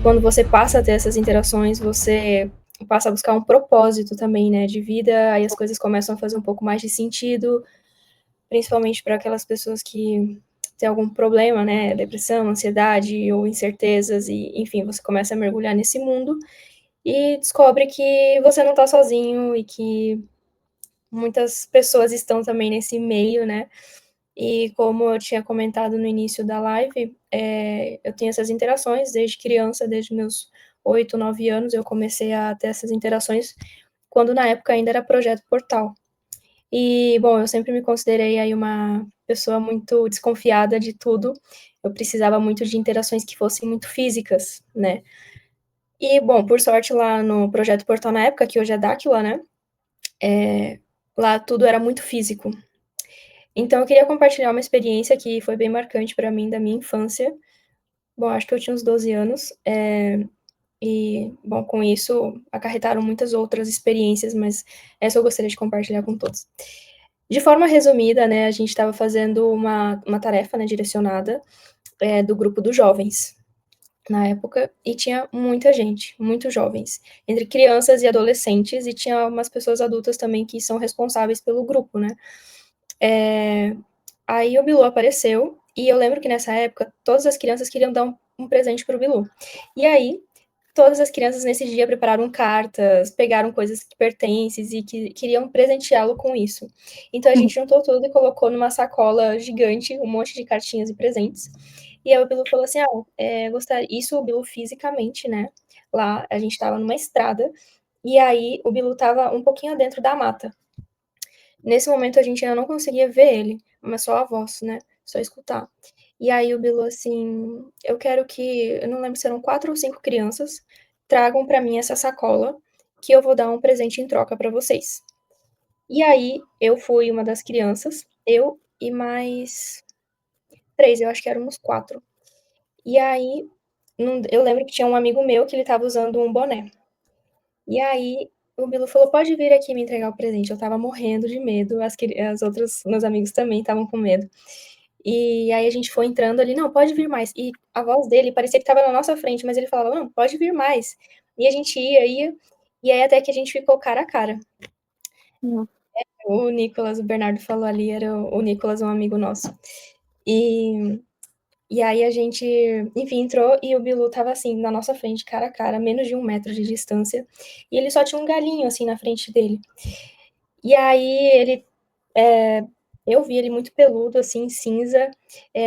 quando você passa a ter essas interações, você passa a buscar um propósito também, né, de vida, aí as coisas começam a fazer um pouco mais de sentido, principalmente para aquelas pessoas que têm algum problema, né, depressão, ansiedade ou incertezas e, enfim, você começa a mergulhar nesse mundo e descobre que você não está sozinho e que muitas pessoas estão também nesse meio, né? E como eu tinha comentado no início da live, eu tenho essas interações desde criança, desde meus 8, 9 anos, eu comecei a ter essas interações quando na época ainda era Projeto Portal. E, bom, eu sempre me considerei aí uma pessoa muito desconfiada de tudo. Eu precisava muito de interações que fossem muito físicas, né? E, bom, por sorte lá no Projeto Portal na época, que hoje é Dáquila, né? Lá tudo era muito físico. Então eu queria compartilhar uma experiência que foi bem marcante para mim da minha infância. Bom, acho que eu tinha uns 12 anos, e, bom, com isso acarretaram muitas outras experiências, mas essa eu gostaria de compartilhar com todos. De forma resumida, né, a gente estava fazendo uma tarefa, né, direcionada, do grupo dos jovens, na época, e tinha muita gente, muitos jovens, entre crianças e adolescentes, e tinha umas pessoas adultas também que são responsáveis pelo grupo, né. Aí o Bilu apareceu, e eu lembro que nessa época todas as crianças queriam dar um presente pro Bilu. E aí, todas as crianças nesse dia prepararam cartas, pegaram coisas que pertences e que queriam presenteá-lo com isso. Então a gente juntou tudo e colocou numa sacola gigante um monte de cartinhas e presentes. E aí o Bilu falou assim: isso o Bilu fisicamente, né? Lá a gente tava numa estrada, e aí o Bilu tava um pouquinho dentro da mata. Nesse momento a gente ainda não conseguia ver ele, mas só a voz, né? Só escutar. E aí o Bilu assim, eu quero que, eu não lembro se eram 4 ou 5 crianças, tragam pra mim essa sacola, que eu vou dar um presente em troca pra vocês. E aí eu fui uma das crianças, eu e mais 3, eu acho que éramos 4. E aí, eu lembro que tinha um amigo meu que ele estava usando um boné. E aí o Bilu falou: "Pode vir aqui me entregar o presente". Eu estava morrendo de medo, as outras meus amigos também estavam com medo. E aí a gente foi entrando ali: "Não, pode vir mais". E a voz dele parecia que estava na nossa frente, mas ele falava: "Não, pode vir mais". E a gente ia, e aí até que a gente ficou cara a cara. Hum. O Nicolas, o Bernardo falou ali, era o Nicolas, um amigo nosso. E E aí a gente, enfim, entrou e o Bilu estava assim, na nossa frente, cara a cara, menos de 1 metro de distância. E ele só tinha um galinho assim na frente dele. E aí ele. é, eu vi ele muito peludo, assim, cinza,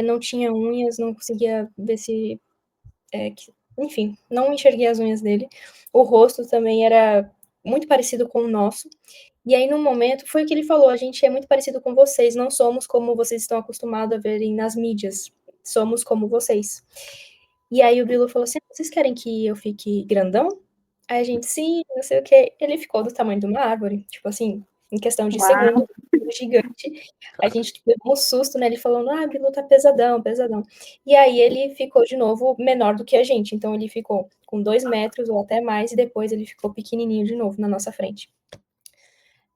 não tinha unhas, não conseguia ver se. Enfim, não enxerguei as unhas dele. O rosto também era muito parecido com o nosso. E aí, no momento, foi o que ele falou: a gente é muito parecido com vocês, não somos como vocês estão acostumados a verem nas mídias, somos como vocês. E aí o Bilu falou assim: "Vocês querem que eu fique grandão?" Aí a gente: "Sim, não sei o quê". Ele ficou do tamanho de uma árvore, tipo assim, em questão de Uau. segundo, gigante. A gente tipo, levou um susto, né, ele falando: "Ah, Bilu tá pesadão, pesadão". E aí ele ficou de novo menor do que a gente, então ele ficou com 2 metros ou até mais, e depois ele ficou pequenininho de novo na nossa frente.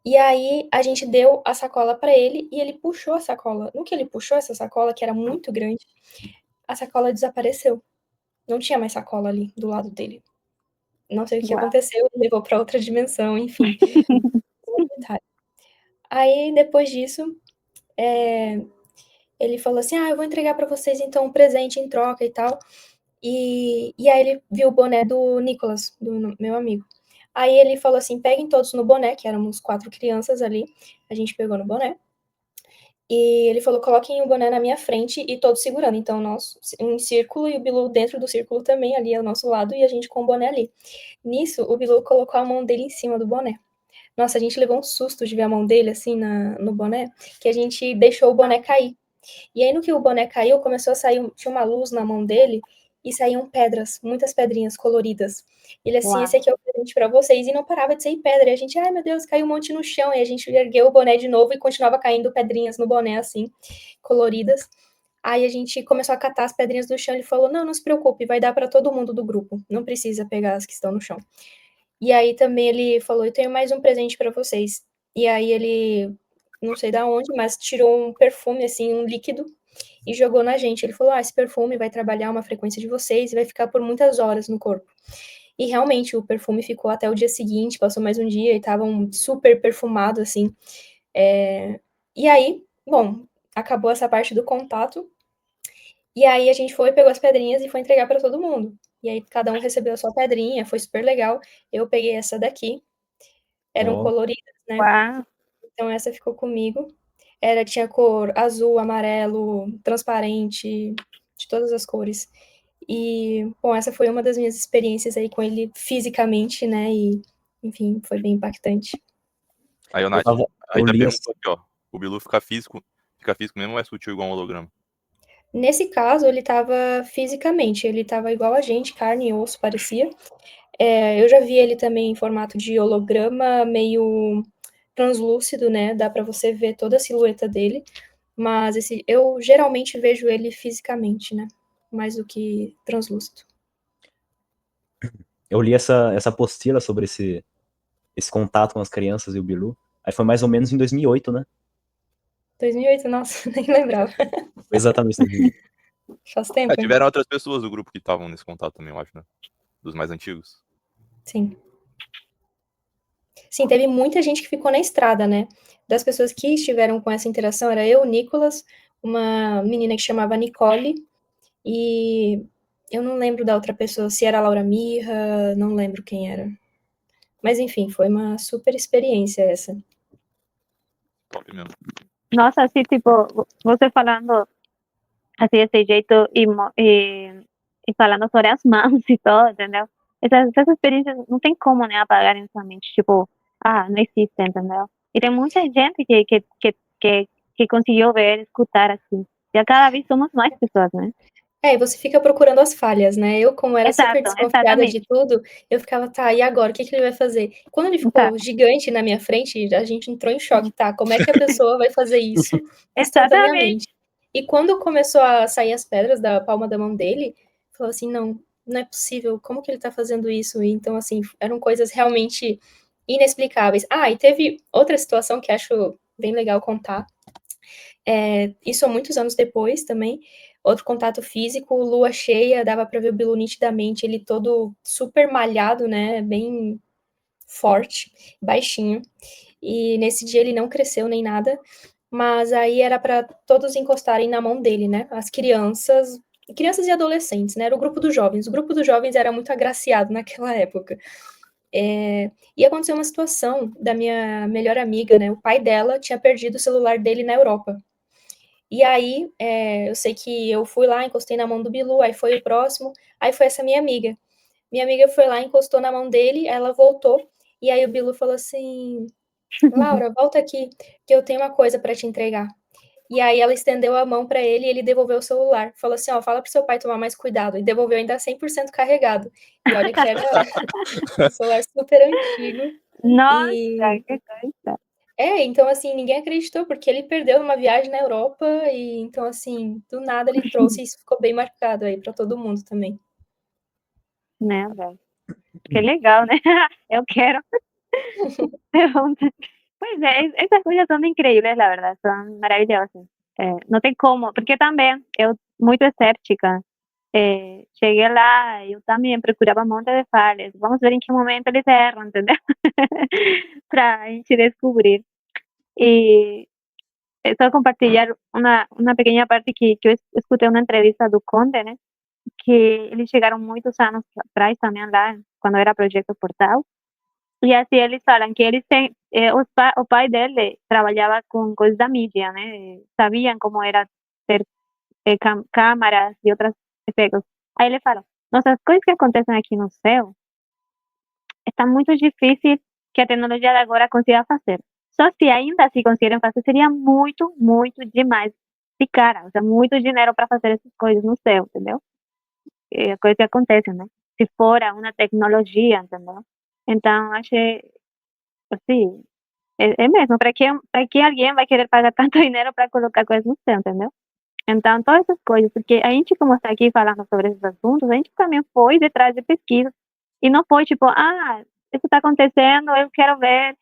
E aí a gente deu a sacola pra ele e ele puxou a sacola. No que ele puxou essa sacola, que era muito grande, a sacola desapareceu. Não tinha mais sacola ali do lado dele. Não sei o que Uau. aconteceu, ele levou pra outra dimensão, enfim. Detalhe. Aí depois disso, ele falou assim: "Ah, eu vou entregar pra vocês então um presente em troca e tal". E aí ele viu o boné do Nicolas, do meu amigo. Aí ele falou assim: "Peguem todos no boné", que éramos 4 crianças ali, a gente pegou no boné. E ele falou: "Coloquem o boné na minha frente", e todos segurando. Então nós em círculo e o Bilu dentro do círculo também, ali ao nosso lado, e a gente com o boné ali. Nisso, o Bilu colocou a mão dele em cima do boné. Nossa, a gente levou um susto de ver a mão dele, assim, no boné, que a gente deixou o boné cair. E aí, no que o boné caiu, começou a sair, tinha uma luz na mão dele e saíam pedras, muitas pedrinhas coloridas. Ele assim: "Esse Uau. aqui é o presente pra vocês", e não parava de sair pedra. E a gente: "Ai, meu Deus, caiu um monte no chão". E a gente ergueu o boné de novo e continuava caindo pedrinhas no boné, assim, coloridas. Aí a gente começou a catar as pedrinhas do chão. Ele falou: "Não, não se preocupe, vai dar pra todo mundo do grupo. Não precisa pegar as que estão no chão". E aí também ele falou: "Eu tenho mais um presente pra vocês". E aí ele, não sei da onde, mas tirou um perfume, assim, um líquido, e jogou na gente. Ele falou: esse perfume vai trabalhar uma frequência de vocês e vai ficar por muitas horas no corpo. E realmente o perfume ficou até o dia seguinte, passou mais um dia e tava super perfumado, assim. E aí, bom, acabou essa parte do contato. E aí a gente foi, pegou as pedrinhas e foi entregar para todo mundo. E aí cada um recebeu a sua pedrinha, foi super legal. Eu peguei essa daqui, eram Ó, coloridas, né? Uau. Então essa ficou comigo. Tinha cor azul, amarelo, transparente, de todas as cores. E, bom, essa foi uma das minhas experiências aí com ele fisicamente, né? E, enfim, foi bem impactante. Aí, eu Nath, tava, eu ainda li perguntou aqui, ó. O Bilu fica físico mesmo ou é sutil igual um holograma? Nesse caso, ele tava fisicamente, ele tava igual a gente, carne e osso, parecia. Eu já vi ele também em formato de holograma, meio translúcido, né? Dá pra você ver toda a silhueta dele. Mas eu geralmente vejo ele fisicamente, né? Mais do que translúcido. eu li essa apostila sobre esse contato com as crianças e o Bilu. Aí foi mais ou menos em 2008, né? 2008, nossa, nem lembrava. Foi exatamente 2008. Faz tempo, hein? Tiveram outras pessoas do grupo que estavam nesse contato também, eu acho, né? Dos mais antigos. Sim. Sim, teve muita gente que ficou na estrada, né? Das pessoas que estiveram com essa interação, era eu, Nicolas, uma menina que chamava Nicole, e eu não lembro da outra pessoa, se era a Laura Mirra, não lembro quem era. Mas enfim, foi uma super experiência essa. Top mesmo. Nossa, así tipo, você falando así desse jeito e falando sobre as mãos e todo, entendeu? Essas experiências não tem como, né, apagar em sua mente, tipo, não existe, entendeu? E tem muita gente que conseguiu ver, escutar, assim. E a cada vez somos mais pessoas, né? E você fica procurando as falhas, né? Eu, como era super Exato, desconfiada de exatamente, tudo, eu ficava, tá, e agora? O que que ele vai fazer? Quando ele ficou exato, gigante na minha frente, a gente entrou em choque, tá? Como é que a pessoa vai fazer isso exatamente, instantaneamente? E quando começou a sair as pedras da palma da mão dele, falou assim, não, não é possível, como que ele tá fazendo isso? E, então, assim, eram coisas realmente inexplicáveis. E teve outra situação que acho bem legal contar, isso há muitos anos depois também. Outro contato físico, lua cheia, dava para ver o Bilu nitidamente, ele todo super malhado, né? Bem forte, baixinho. E nesse dia ele não cresceu nem nada, mas aí era para todos encostarem na mão dele, né? As crianças e adolescentes, né? Era o grupo dos jovens. O grupo dos jovens era muito agraciado naquela época. E aconteceu uma situação da minha melhor amiga, né? O pai dela tinha perdido o celular dele na Europa. E aí, eu sei que eu fui lá, encostei na mão do Bilu, aí foi o próximo, aí foi essa minha amiga. Minha amiga foi lá, encostou na mão dele, ela voltou, e aí o Bilu falou assim: Laura, volta aqui, que eu tenho uma coisa para te entregar. E aí ela estendeu a mão para ele e ele devolveu o celular. Falou assim: ó, fala pro seu pai tomar mais cuidado. E devolveu ainda 100% carregado. E olha que era um celular super antigo. nossa, E que coisa. então assim, ninguém acreditou, porque ele perdeu numa viagem na Europa, e então assim, do nada ele trouxe, e isso ficou bem marcado aí pra todo mundo também. Né, velho? Que legal, né? Eu quero. Pois é, essas coisas são incríveis, la verdad, são maravilhosas. Não tem como, porque também eu, muito escéptica, cheguei lá, eu também procurava um monte de falhas. Vamos ver em que momento eles erram, entendeu? Para a gente descobrir. E só compartilhar uma pequena parte que eu escutei uma entrevista do Conde, né? Que eles chegaram muitos anos atrás também lá, quando era Projeto Portal. E assim eles falam que eles têm, o pai dele trabalhava com coisas da mídia, né? Sabiam como era ter câmaras e outros efeitos. Aí ele fala, nossas coisas que acontecem aqui no céu, está muito difícil que a tecnologia de agora consiga fazer. Só se ainda assim conseguirem fazer, seria muito, muito demais de cara, ou seja, muito dinheiro para fazer essas coisas no céu, entendeu? É a coisa que acontece, né? Se fora uma tecnologia, entendeu? Então, achei, assim, é mesmo, para que alguém vai querer pagar tanto dinheiro para colocar coisas no céu, entendeu? Então, todas essas coisas, porque a gente, como está aqui falando sobre esses assuntos, a gente também foi detrás de pesquisa, e não foi tipo, isso está acontecendo, eu quero ver,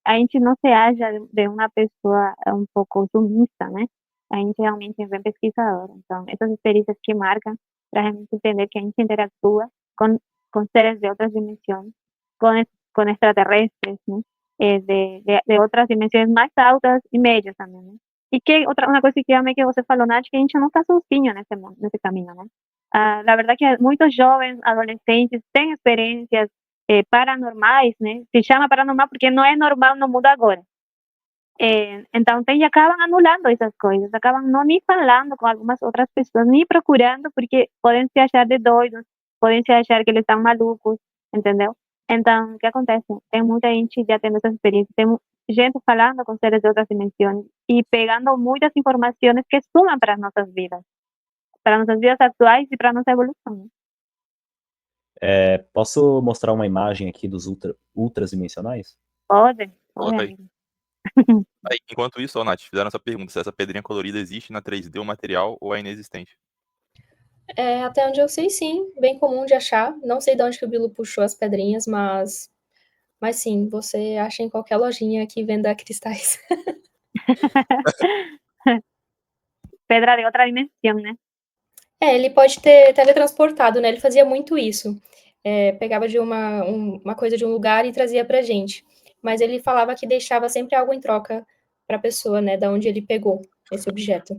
a gente não se acha de uma pessoa um pouco sumista, né? a gente realmente é bem pesquisador. Então, essas experiências que marcam para a gente entender que a gente interatua com seres de outras dimensões, com extraterrestres, né? De outras dimensões mais altas e médias também, né? E que uma coisa que amei que você falou, Nath, que a gente não está sozinho nesse caminho, né? Na verdade que muitos jovens, adolescentes têm experiências paranormais, né? Se chama paranormal porque não é normal no mundo agora. Então, tem, acabam anulando essas coisas, acabam não nem falando com algumas outras pessoas, nem procurando, porque podem se achar de doidos, podem se achar que eles estão malucos, entendeu? Então, o que acontece? Tem muita gente já tendo essa experiência, tem gente falando com seres de outras dimensões e pegando muitas informações que sumam para as nossas vidas atuais e para a nossa evolução. Posso mostrar uma imagem aqui dos ultras dimensionais? Pode, Coloca aí. amigo. Aí, enquanto isso, ó, Nath, fizeram essa pergunta, se essa pedrinha colorida existe na 3D, o material, ou é inexistente? Até onde eu sei, sim, bem comum de achar. Não sei de onde que o Bilu puxou as pedrinhas, mas sim, você acha em qualquer lojinha que venda cristais. Pedra de outra dimensão, né? Ele pode ter teletransportado, né? Ele fazia muito isso. Pegava de uma coisa de um lugar e trazia pra gente. Mas ele falava que deixava sempre algo em troca pra pessoa, né? Da onde ele pegou esse objeto.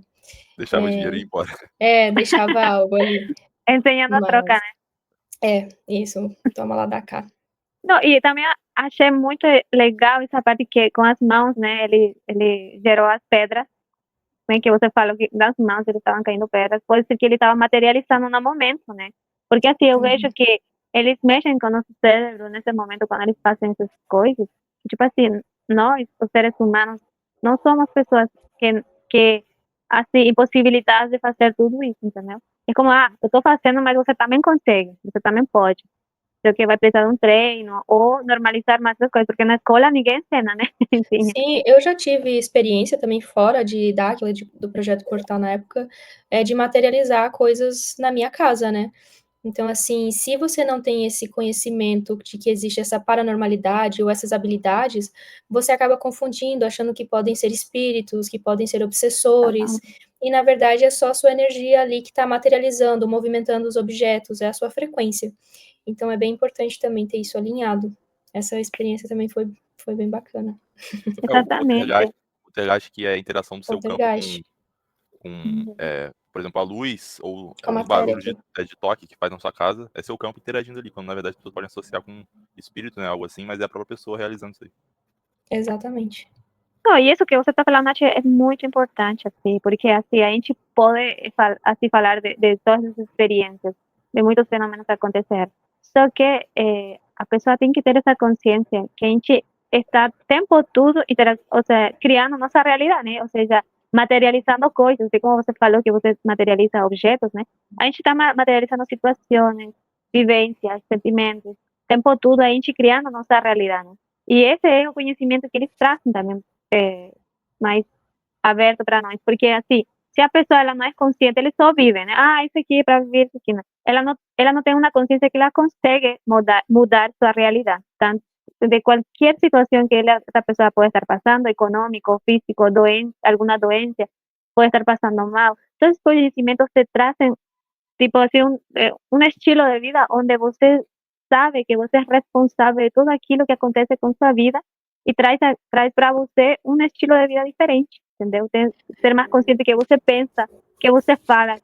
Deixava dinheiro e ia embora. Deixava algo ali. Enseñando a troca, Mas, né? isso. Toma lá da cá. Não, e também achei muito legal essa parte que com as mãos, né? Ele gerou as pedras, né? Que você falou que das mãos ele estavam caindo pedras. Pode ser que ele estava materializando no momento, né? Porque assim, eu vejo que eles mexem com o nosso cérebro nesse momento quando eles fazem essas coisas. Tipo assim, nós, os seres humanos, não somos pessoas que assim, impossibilitadas de fazer tudo isso, entendeu? É como, eu estou fazendo, mas você também consegue, você também pode. Creo que vai precisar de um treino ou normalizar mais as coisas, porque na escola ninguém ensina, né? Ensina. Sim, eu já tive experiência também fora de Dáquila, do Projeto Portal na época, de materializar coisas na minha casa, né? Então, assim, se você não tem esse conhecimento de que existe essa paranormalidade ou essas habilidades, você acaba confundindo, achando que podem ser espíritos, que podem ser obsessores, e na verdade é só a sua energia ali que está materializando, movimentando os objetos, é a sua frequência. Então, é bem importante também ter isso alinhado. Essa experiência também foi bem bacana. Exatamente. O telhagem que é a interação do seu campo Poltergeist, por exemplo, a luz ou com a os matéria barulhos aqui. de toque que faz na sua casa, é seu campo interagindo ali, quando na verdade as pessoas podem associar com espírito, né, algo assim, mas é a própria pessoa realizando isso aí. Exatamente. Não, e isso que você está falando, Nath, é muito importante, assim, porque assim a gente pode assim falar de todas as experiências, de muitos fenômenos que acontecer. Só que a pessoa tem que ter essa consciência que a gente está o tempo todo, ou seja, criando nossa realidade, né? Ou seja, materializando coisas, assim como você falou que você materializa objetos, né? A gente está materializando situações, vivências, sentimentos, o tempo todo a gente criando nossa realidade, né? E esse é o conhecimento que eles trazem também mais aberto para nós, porque assim, se a pessoa ela não é consciente, ele só vive, né? Isso aqui é para viver, isso aqui não. Ela não tem uma consciência que ela consegue mudar sua realidade, tanto de qualquer situação que essa pessoa pode estar passando, econômico, físico, doença, alguma doença, pode estar passando mal. Todos os conhecimentos te trazem, tipo assim, um estilo de vida onde você sabe que você é responsável de tudo aquilo que acontece com sua vida e traz para você um estilo de vida diferente, entendeu? Ser mais consciente que você pensa, que você fala,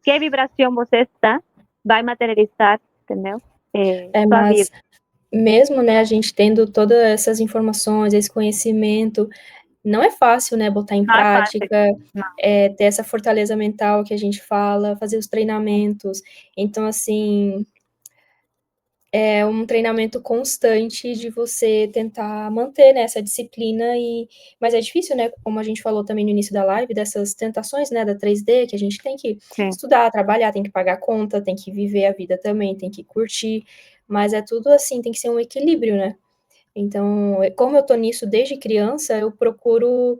que vibração você está, vai materializar, entendeu? Sua Mas vida. mesmo, né, a gente tendo todas essas informações, esse conhecimento, não é fácil, né, botar em Não é fácil. prática, Não. ter essa fortaleza mental que a gente fala, fazer os treinamentos. Então, assim, é um treinamento constante de você tentar manter, né, essa disciplina mas é difícil, né, como a gente falou também no início da live, dessas tentações, né, da 3D, que a gente tem que Sim. estudar, trabalhar, tem que pagar conta, tem que viver a vida também, tem que curtir, mas é tudo assim, tem que ser um equilíbrio, né? Então, como eu tô nisso desde criança, eu procuro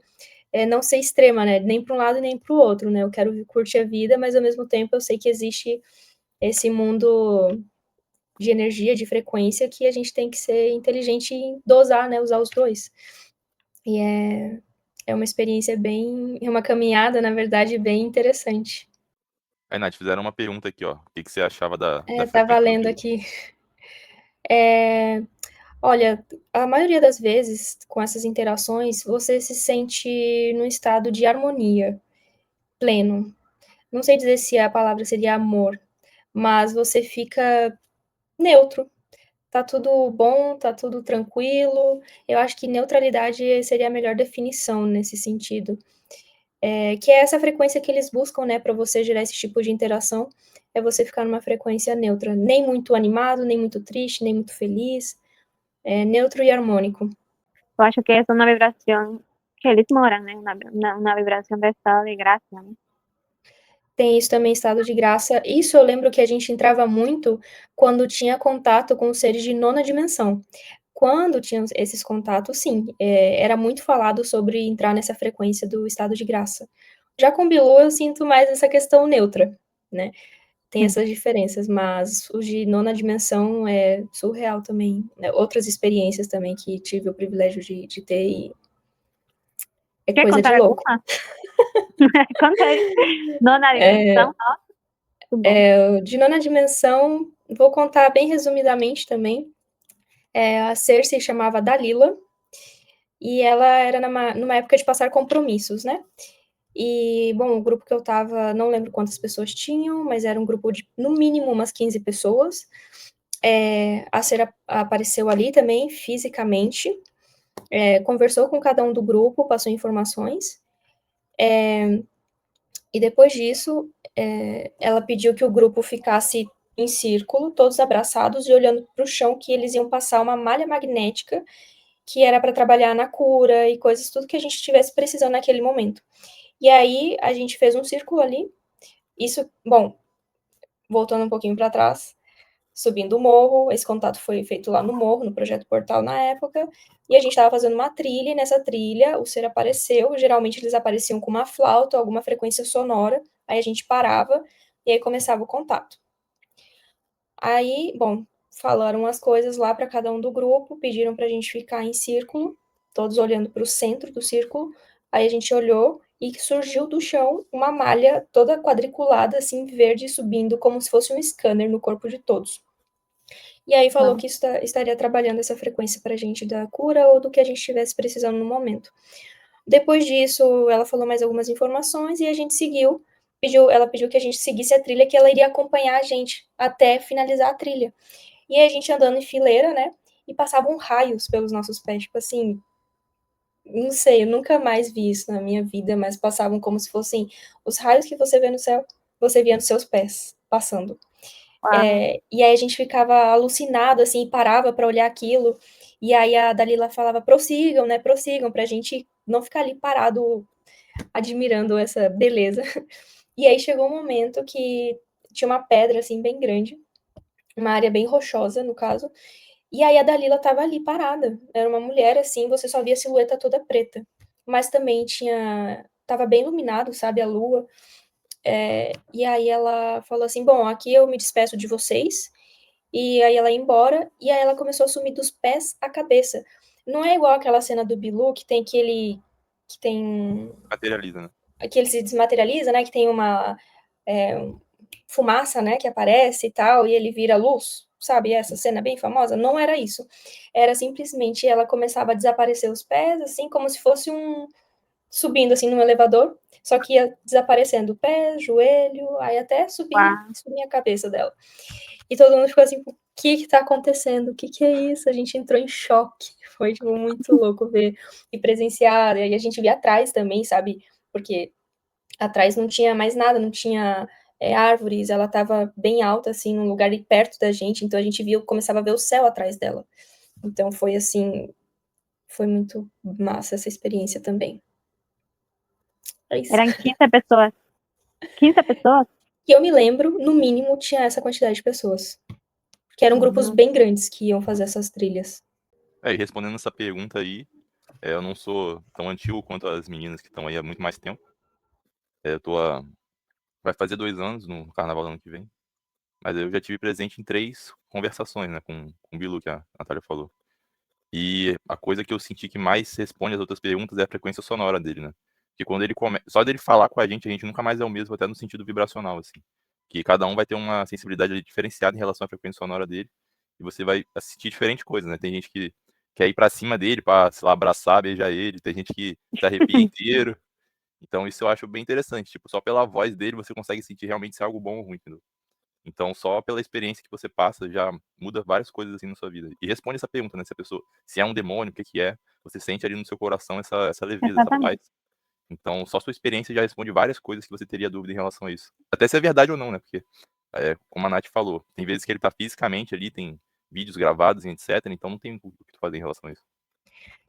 não ser extrema, né, nem para um lado nem para o outro, né? Eu quero curtir a vida, mas ao mesmo tempo eu sei que existe esse mundo de energia, de frequência, que a gente tem que ser inteligente em dosar, né, usar os dois. E é uma experiência bem, é uma caminhada, na verdade, bem interessante. Aí, Nath, fizeram uma pergunta aqui, ó. O que você achava da Tá frequência do valendo Bilu? aqui. Olha, a maioria das vezes, com essas interações, você se sente num estado de harmonia pleno. Não sei dizer se a palavra seria amor, mas você fica neutro. Tá tudo bom, tá tudo tranquilo. Eu acho que neutralidade seria a melhor definição nesse sentido. Que é essa frequência que eles buscam, né, para você gerar esse tipo de interação, é você ficar numa frequência neutra, nem muito animado, nem muito triste, nem muito feliz, neutro e harmônico. Eu acho que essa é uma vibração que eles moram, né? Uma vibração de estado de graça, né? Tem isso também, estado de graça. Isso eu lembro que a gente entrava muito quando tinha contato com os seres de nona dimensão. Quando tinha esses contatos, sim, era muito falado sobre entrar nessa frequência do estado de graça. Já com Bilu, eu sinto mais essa questão neutra, né? Tem essas diferenças, mas os de nona dimensão é surreal também. Né? Outras experiências também que tive o privilégio de ter e é Quer coisa de contar louco. alguma? Conta aí. Nona dimensão, nossa, muito bom. De nona dimensão, vou contar bem resumidamente também. A Ser se chamava Dalila, e ela era numa época de passar compromissos, né? E, bom, o grupo que eu tava, não lembro quantas pessoas tinham, mas era um grupo de, no mínimo, umas 15 pessoas. A Ser apareceu ali também, fisicamente, conversou com cada um do grupo, passou informações. E depois disso, ela pediu que o grupo ficasse em círculo, todos abraçados e olhando para o chão, que eles iam passar uma malha magnética que era para trabalhar na cura e coisas, tudo que a gente estivesse precisando naquele momento. E aí a gente fez um círculo ali. Isso, bom, voltando um pouquinho para trás, subindo o morro, esse contato foi feito lá no morro, no Projeto Portal na época, e a gente estava fazendo uma trilha, e nessa trilha o ser apareceu, geralmente eles apareciam com uma flauta, alguma frequência sonora, aí a gente parava, e aí começava o contato. Aí, bom, falaram as coisas lá para cada um do grupo, pediram para a gente ficar em círculo, todos olhando para o centro do círculo, aí a gente olhou, e surgiu do chão uma malha toda quadriculada, assim, verde, subindo como se fosse um scanner no corpo de todos. E aí falou que estaria trabalhando essa frequência para a gente da cura ou do que a gente estivesse precisando no momento. Depois disso, ela falou mais algumas informações e a gente seguiu. Ela pediu que a gente seguisse a trilha, que ela iria acompanhar a gente até finalizar a trilha. E aí a gente andando em fileira, né? E passavam raios pelos nossos pés, tipo assim, não sei, eu nunca mais vi isso na minha vida, mas passavam como se fossem os raios que você vê no céu, você via nos seus pés, passando. E aí a gente ficava alucinado, assim, e parava para olhar aquilo, e aí a Dalila falava, prossigam, né, prossigam, pra gente não ficar ali parado, admirando essa beleza. E aí chegou um momento que tinha uma pedra, assim, bem grande, uma área bem rochosa, no caso, e aí a Dalila tava ali parada, era uma mulher, assim, você só via a silhueta toda preta, mas também tava bem iluminado, sabe, a lua, e aí ela falou assim, bom, aqui eu me despeço de vocês, e aí ela ia embora, e aí ela começou a sumir dos pés à cabeça. Não é igual aquela cena do Bilu, que tem que tem, Materializa, né? que ele se desmaterializa, né, que tem uma fumaça, né, que aparece e tal, e ele vira luz, sabe, essa cena bem famosa? Não era isso. Era simplesmente ela começava a desaparecer os pés, assim, como se fosse subindo, assim, num elevador, só que ia desaparecendo o pé, joelho, aí até subir a cabeça dela. E todo mundo ficou assim, o que tá acontecendo? O que é isso? A gente entrou em choque. Foi, tipo, muito louco ver e presenciar. E aí a gente via atrás também, sabe? Porque atrás não tinha mais nada, não tinha árvores, ela tava bem alta, assim, num lugar perto da gente, então a gente começava a ver o céu atrás dela. Então foi assim, foi muito massa essa experiência também. É isso. Eram 15 pessoas. 15 pessoas? Que eu me lembro, no mínimo, tinha essa quantidade de pessoas. Que eram grupos bem grandes que iam fazer essas trilhas. E respondendo essa pergunta aí, eu não sou tão antigo quanto as meninas que estão aí há muito mais tempo. Vai fazer 2 anos no carnaval do ano que vem. Mas eu já tive presente em 3 conversações, né, com o Bilu, que a Natália falou. E a coisa que eu senti que mais responde às outras perguntas é a frequência sonora dele, né? Que quando ele só dele falar com a gente nunca mais é o mesmo, até no sentido vibracional, assim. Que cada um vai ter uma sensibilidade ali diferenciada em relação à frequência sonora dele, e você vai assistir diferentes coisas, né? Tem gente que quer ir pra cima dele, pra, sei lá, abraçar, beijar ele, tem gente que se arrepia inteiro. Então isso eu acho bem interessante, tipo, só pela voz dele você consegue sentir realmente se é algo bom ou ruim, entendeu? Então, só pela experiência que você passa, já muda várias coisas assim na sua vida. E responde essa pergunta, né? Se a pessoa, se é um demônio, o que que é? Você sente ali no seu coração essa leveza, essa paz. Exatamente. Então, só sua experiência já responde várias coisas que você teria dúvida em relação a isso. Até se é verdade ou não, né? Porque, como a Nath falou, tem vezes que ele tá fisicamente ali, tem vídeos gravados e etc. Então, não tem o que tu fazer em relação a isso.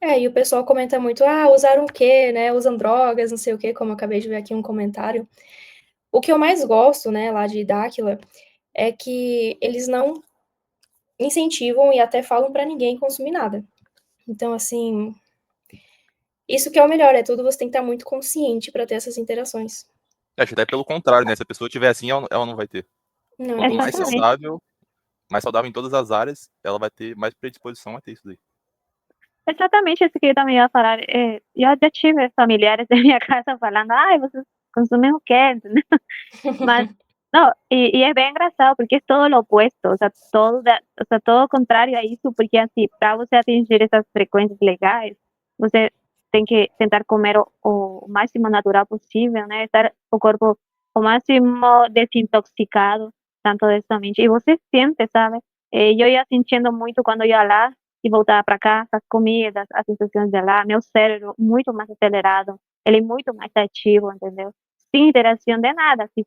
E o pessoal comenta muito, usaram o quê, né? Usam drogas, não sei o quê, como eu acabei de ver aqui um comentário. O que eu mais gosto, né, lá de Dáquila, é que eles não incentivam e até falam pra ninguém consumir nada. Então, assim, isso que é o melhor, é tudo você tem que estar muito consciente pra ter essas interações. Acho até pelo contrário, né? Se a pessoa tiver assim, ela não vai ter. Não, Quanto bem mais difícil. Exatamente. mais saudável em todas as áreas, ela vai ter mais predisposição a ter isso daí. Exatamente isso que eu também ia falar. Eu já tive familiares da minha casa falando, ai, vocês consomem o quê? Entendeu? Mas, não, e é bem engraçado, porque é todo o opuesto, o sea, todo contrário a isso, porque assim, para você atingir essas frequências legais, você tem que tentar comer o máximo natural possível, né? Estar o corpo o máximo desintoxicado, tanto dessa mente. E você sente, sabe? Eu ia sentindo muito quando ia lá e voltava para casa, as comidas, as sensações de lá, meu cérebro muito mais acelerado, ele muito mais ativo, entendeu? Sem interação de nada, assim,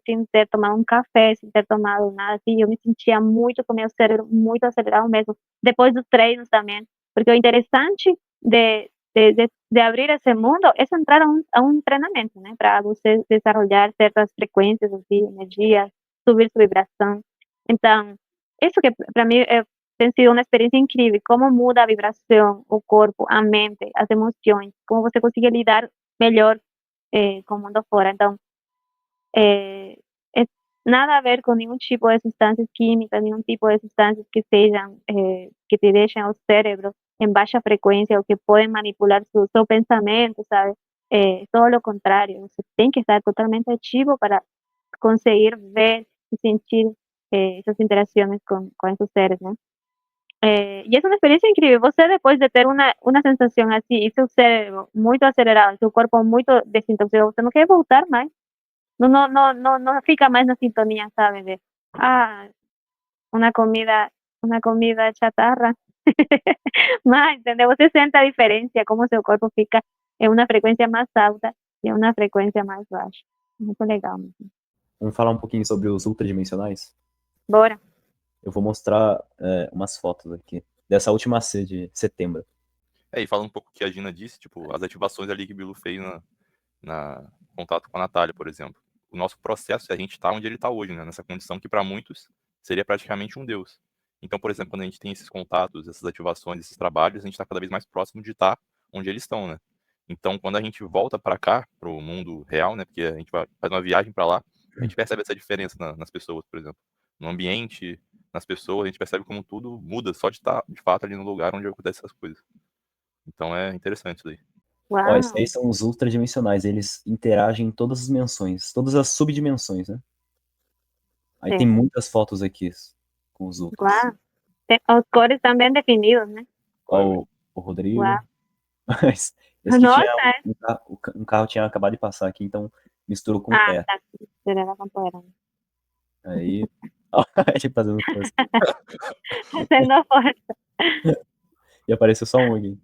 sem ter tomado um café, sem ter tomado nada, assim, eu me sentia muito com meu cérebro muito acelerado mesmo, depois dos treinos também, porque o interessante de abrir esse mundo é entrar a um treinamento, né, para você desenvolver certas frequências, assim, energias, subir sua vibração. Então, isso que para mim tem sido uma experiência incrível, como muda a vibração, o corpo, a mente, as emoções, como você consegue lidar melhor com o mundo fora. Então, é, é nada a ver com nenhum tipo de substâncias químicas, nenhum tipo de substâncias que sejam, que te deixem o cérebro em baixa frequência ou que podem manipular seu pensamento, sabe? Todo o contrário, você tem que estar totalmente ativo para conseguir ver e sentir essas interações com esses seres, né? E é uma experiência incrível. Você, depois de ter uma sensação assim, e seu cérebro muito acelerado, seu corpo muito desintoxicado, você não quer voltar mais. Não fica mais na sintonia, sabe? De, uma comida, uma comida chatarra. Mas, entendeu? Você sente a diferença, como seu corpo fica em uma frequência mais alta e em uma frequência mais baixa. Muito legal mesmo. Vamos falar um pouquinho sobre os ultradimensionais? Bora. Eu vou mostrar umas fotos aqui, dessa última C de setembro. E falando um pouco o que a Gina disse, tipo, as ativações ali que o Bilu fez na contato com a Natália, por exemplo. O nosso processo é a gente estar onde ele está hoje, né? Nessa condição que para muitos seria praticamente um Deus. Então, por exemplo, quando a gente tem esses contatos, essas ativações, esses trabalhos, a gente está cada vez mais próximo de estar onde eles estão, né? Então, quando a gente volta para cá, para o mundo real, né? Porque a gente faz uma viagem para lá, a gente percebe essa diferença nas pessoas, por exemplo. No ambiente, nas pessoas, a gente percebe como tudo muda só de estar, de fato, ali no lugar onde acontecem essas coisas. Então, é interessante isso daí. Ó, esses Uau. aí são os ultradimensionais, eles interagem em todas as dimensões, todas as subdimensões, né? Aí tem Sim. muitas fotos aqui com os ultras. Uau. Os cores estão bem definidos, né? Ó, o Rodrigo. Uau. Mas esse que tinha Nossa. um carro tinha acabado de passar aqui, então misturou com terra. Tá. Será com poeira. Aí, ó, ele fazendo força. Fazendo força. E apareceu só um aqui.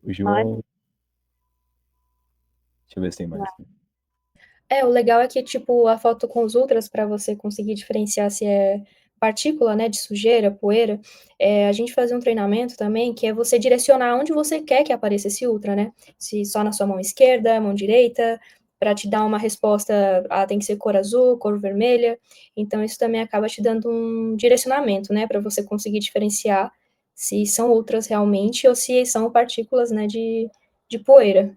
O Olha. João. Deixa eu ver se tem mais. O legal é que, tipo, a foto com os ultras, para você conseguir diferenciar se é partícula, né, de sujeira, poeira, a gente faz um treinamento também, que é você direcionar onde você quer que apareça esse ultra, né? Se só na sua mão esquerda, mão direita, para te dar uma resposta, tem que ser cor azul, cor vermelha. Então, isso também acaba te dando um direcionamento, né, para você conseguir diferenciar se são ultras realmente ou se são partículas, né, de poeira.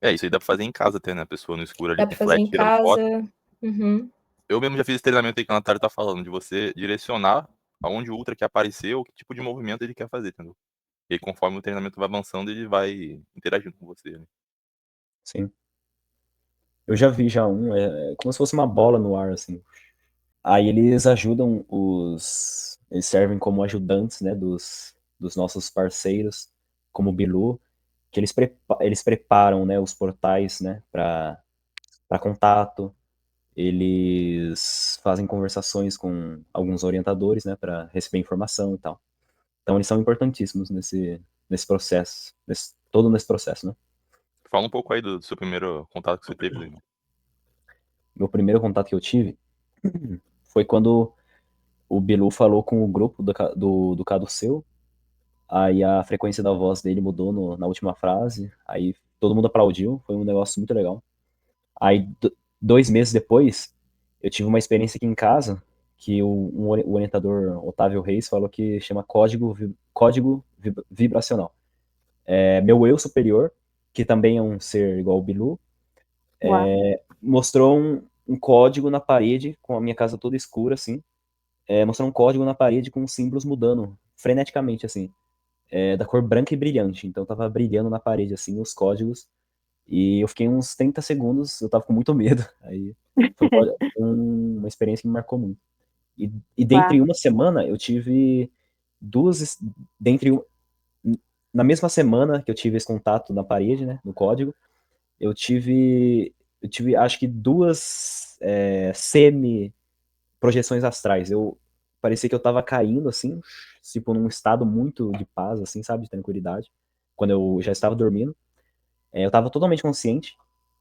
Isso aí dá pra fazer em casa até, né? A pessoa no escuro ali Dá com para fazer flash em tirando foto. casa. Uhum. Eu mesmo já fiz esse treinamento aí que a Natália tá falando, de você direcionar aonde o Ultra quer aparecer ou que tipo de movimento ele quer fazer, entendeu? E aí, conforme o treinamento vai avançando, ele vai interagindo com você, né? Sim. Eu já vi já é como se fosse uma bola no ar, assim. Aí eles ajudam eles servem como ajudantes, né, dos nossos parceiros, como o Bilu, que eles preparam, né, os portais, né, para contato. Eles fazem conversações com alguns orientadores, né, para receber informação e tal. Então eles são importantíssimos nesse processo, todo nesse processo, né? Fala um pouco aí do seu primeiro contato que você teve, né? Meu primeiro contato que eu tive foi quando o Bilu falou com o grupo do Caduceu. Aí a frequência da voz dele mudou na última frase. Aí todo mundo aplaudiu. Foi um negócio muito legal. Aí 2 meses depois, eu tive uma experiência aqui em casa que o orientador Otávio Reis falou que chama código vibracional. É, meu eu superior, que também é um ser igual ao Bilu, Uau. mostrou um código na parede, com a minha casa toda escura, assim. Mostrou um código na parede com os símbolos mudando freneticamente, assim. Da cor branca e brilhante. Então tava brilhando na parede, assim, os códigos. E eu fiquei uns 30 segundos, eu tava com muito medo. Aí foi uma experiência que me marcou muito. E Uau. dentre uma semana, eu tive duas. Dentre um, Na mesma semana que eu tive esse contato na parede, né, no código, eu tive acho que duas semi-projeções astrais. Parecia que eu tava caindo, assim, tipo, num estado muito de paz, assim, sabe, de tranquilidade, quando eu já estava dormindo. Eu tava totalmente consciente.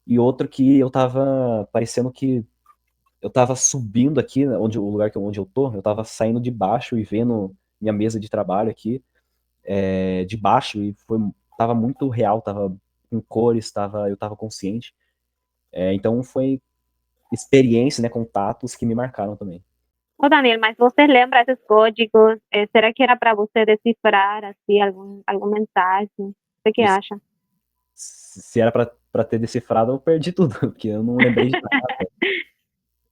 E outro que eu tava parecendo que eu tava subindo aqui, né, o lugar onde eu tô, eu tava saindo de baixo e vendo minha mesa de trabalho aqui, de baixo, e tava muito real, tava com cores, eu tava consciente. Então foi experiência, né, contatos que me marcaram também. Ô, Daniel, mas você lembra esses códigos? Será que era para você decifrar assim algum mensagem? Você que E acha? se era pra ter decifrado, eu perdi tudo, porque eu não lembrei de nada.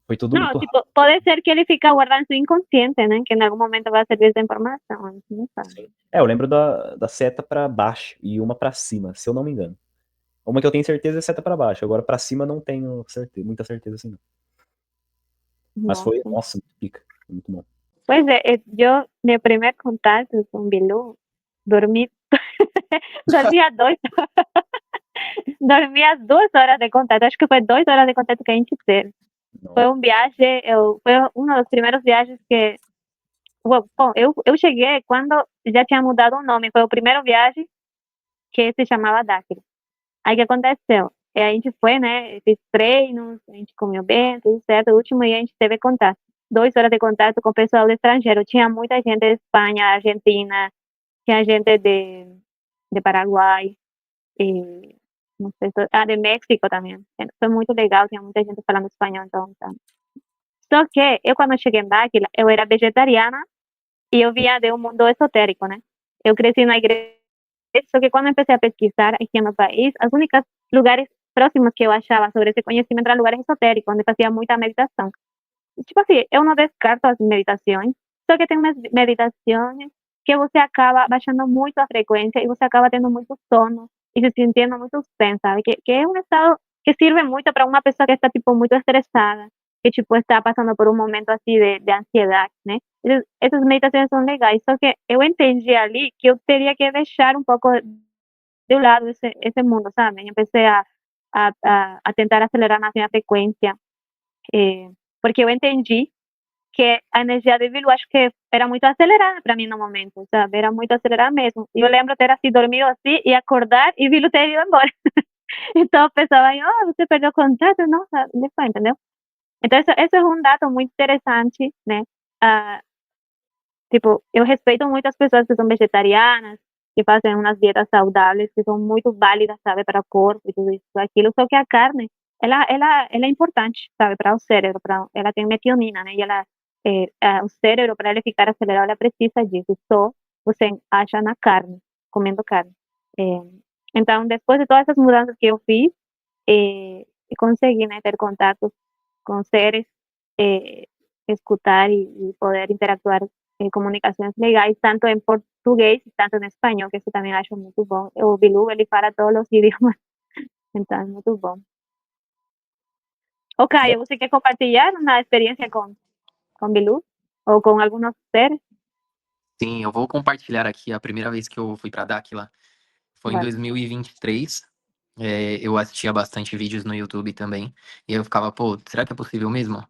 Foi tudo Não, muito tipo, rápido. pode ser que ele fica guardado em su inconsciente, né? Que em algum momento vai servir essa informação, a gente não sabe. Assim. Eu lembro da seta pra baixo e uma pra cima, se eu não me engano. Uma que eu tenho certeza é seta pra baixo, agora pra cima eu não tenho muita certeza assim, não. Mas foi, Nossa. nossa, muito pica, muito bom. Pois é, yo, mi primer contacto con Bilú, dormí, dormía dormía 2 horas de contacto, acho que foi 2 horas de contacto que a gente teve. Foi Não, um viagem, foi um dos primeiros viagens que, bom, eu cheguei quando já tinha mudado o nome, foi o primeiro viagem que se chamava Dáquilo. Aí o que aconteceu? A gente foi, né, fiz treinos, a gente comeu bem, tudo certo, o último dia a gente teve contato. 2 horas de contato com o pessoal do estrangeiro, tinha muita gente de Espanha, Argentina, tinha gente de Paraguai, e, não sei, de México também. Foi muito legal, tinha muita gente falando espanhol, então. Só que eu, quando cheguei em Dáquila, eu era vegetariana e eu vinha de um mundo esotérico, né? Eu cresci na igreja, só que quando empecé a pesquisar aqui no país, as únicas lugares próximos que eu achava sobre esse conhecimento eram lugares esotéricos, onde fazia muita meditação. Tipo assim, eu não descarto as meditações, só que tem umas meditações que você acaba baixando muito a frequência e você acaba tendo muito sono e se sentindo muito zen, sabe? Que é um estado que sirve muito para uma pessoa que está, tipo, muito estressada, que, tipo, está passando por um momento, assim, de ansiedade, né? Essas meditações são legais, só que eu entendi ali que eu teria que deixar um pouco de lado esse mundo, sabe? Eu empecé a tentar acelerar na minha frequência, porque eu entendi que a energia de Bilu acho que era muito acelerada para mim no momento, sabe? Era muito acelerada mesmo. E eu lembro ter assim dormido assim e acordar e Bilu ter ido embora. Então eu pensava, você perdeu o contato? Nossa, depois, entendeu? Então esse é um dado muito interessante, né? Ah, tipo, eu respeito muito as pessoas que são vegetarianas, que fazem umas dietas saudáveis, que são muito válidas, sabe, para o corpo e tudo isso, aquilo. Só que a carne, ela é importante, sabe, para o cérebro, ela tem metionina, né? E o cérebro, para ele ficar acelerado, ela precisa disso. Só você acha na carne, comendo carne. Eh, então, depois de todas essas mudanças que eu fiz, consegui, né, ter contato com seres, eh, escutar e poder interactuar comunicações legais, tanto em português, tanto em espanhol, que isso também acho muito bom. O Bilu, ele fala todos os idiomas, então é muito bom. Ô, Caio, você quer compartilhar uma experiência com Bilu? Ou com alguns seres? Sim, eu vou compartilhar aqui a primeira vez que eu fui para Dáquila. Foi em Vale. 2023. Eu assistia bastante vídeos no YouTube também. E eu ficava, pô, será que é possível mesmo?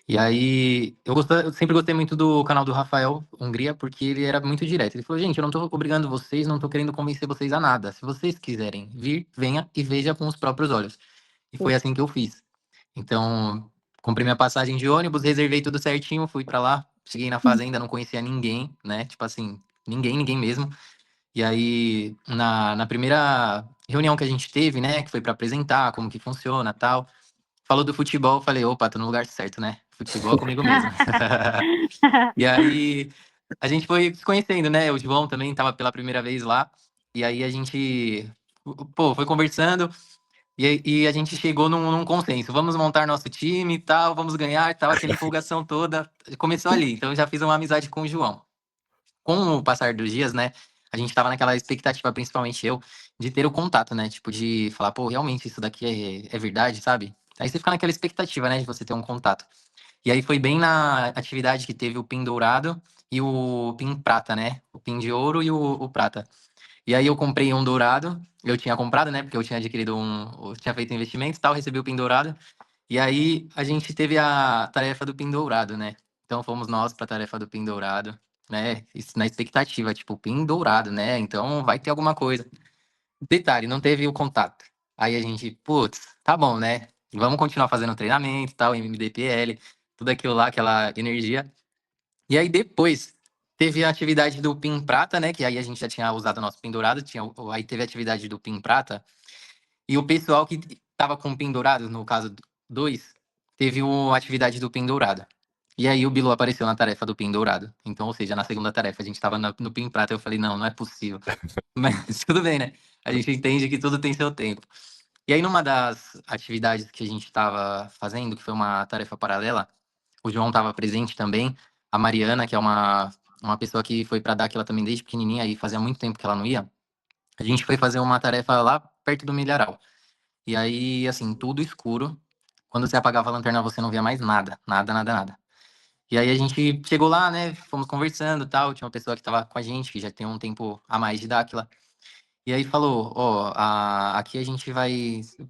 E aí, eu sempre gostei muito do canal do Rafael Hungria, porque ele era muito direto. Ele falou, gente, eu não tô obrigando vocês, não tô querendo convencer vocês a nada. Se vocês quiserem vir, venha e veja com os próprios olhos. E foi assim que eu fiz. Então, comprei minha passagem de ônibus, reservei tudo certinho, fui pra lá. Cheguei na fazenda, não conhecia ninguém, né? Tipo assim, ninguém mesmo. E aí, na primeira reunião que a gente teve, né, que foi pra apresentar como que funciona, tal, falou do futebol, eu falei, opa, tô no lugar certo, né? Futebol é comigo mesmo. E aí, a gente foi se conhecendo, né? O João também tava pela primeira vez lá. E aí a gente, pô, foi conversando e a gente chegou num consenso. Vamos montar nosso time e tal, vamos ganhar e tal, aquela empolgação toda. Começou ali. Então eu já fiz uma amizade com o João. Com o passar dos dias, né? A gente tava naquela expectativa, principalmente eu, de ter o contato, né? Tipo, de falar, pô, realmente isso daqui é verdade, sabe? Aí você fica naquela expectativa, né? De você ter um contato. E aí foi bem na atividade que teve o PIN dourado e o PIN prata, né? O PIN de ouro e o prata. E aí eu comprei um dourado, eu tinha comprado, né? Porque eu tinha adquirido eu tinha feito investimento e tal, recebi o PIN dourado. E aí a gente teve a tarefa do PIN dourado, né? Então fomos nós para a tarefa do PIN dourado, né? Isso na expectativa, tipo, PIN dourado, né? Então vai ter alguma coisa. Detalhe, não teve o contato. Aí a gente, putz, tá bom, né? Vamos continuar fazendo treinamento e tal, MDPL, tudo aquilo lá, aquela energia. E aí depois teve a atividade do PIN Prata, né? Que aí a gente já tinha usado o nosso PIN dourado, aí teve a atividade do PIN Prata. E o pessoal que tava com o PIN dourado, no caso 2, teve a atividade do PIN dourado. E aí o Bilu apareceu na tarefa do PIN dourado. Então, ou seja, na segunda tarefa a gente tava no PIN Prata. Eu falei, não é possível. Mas tudo bem, né? A gente entende que tudo tem seu tempo. E aí, numa das atividades que a gente estava fazendo, que foi uma tarefa paralela, o João estava presente também, a Mariana, que é uma pessoa que foi para dar aquela também desde pequenininha e fazia muito tempo que ela não ia, a gente foi fazer uma tarefa lá perto do milharal. E aí, assim, tudo escuro. Quando você apagava a lanterna, você não via mais nada, nada. E aí a gente chegou lá, né, fomos conversando e tal, tinha uma pessoa que estava com a gente, que já tem um tempo a mais de Dáquila. E aí falou, ó, aqui a gente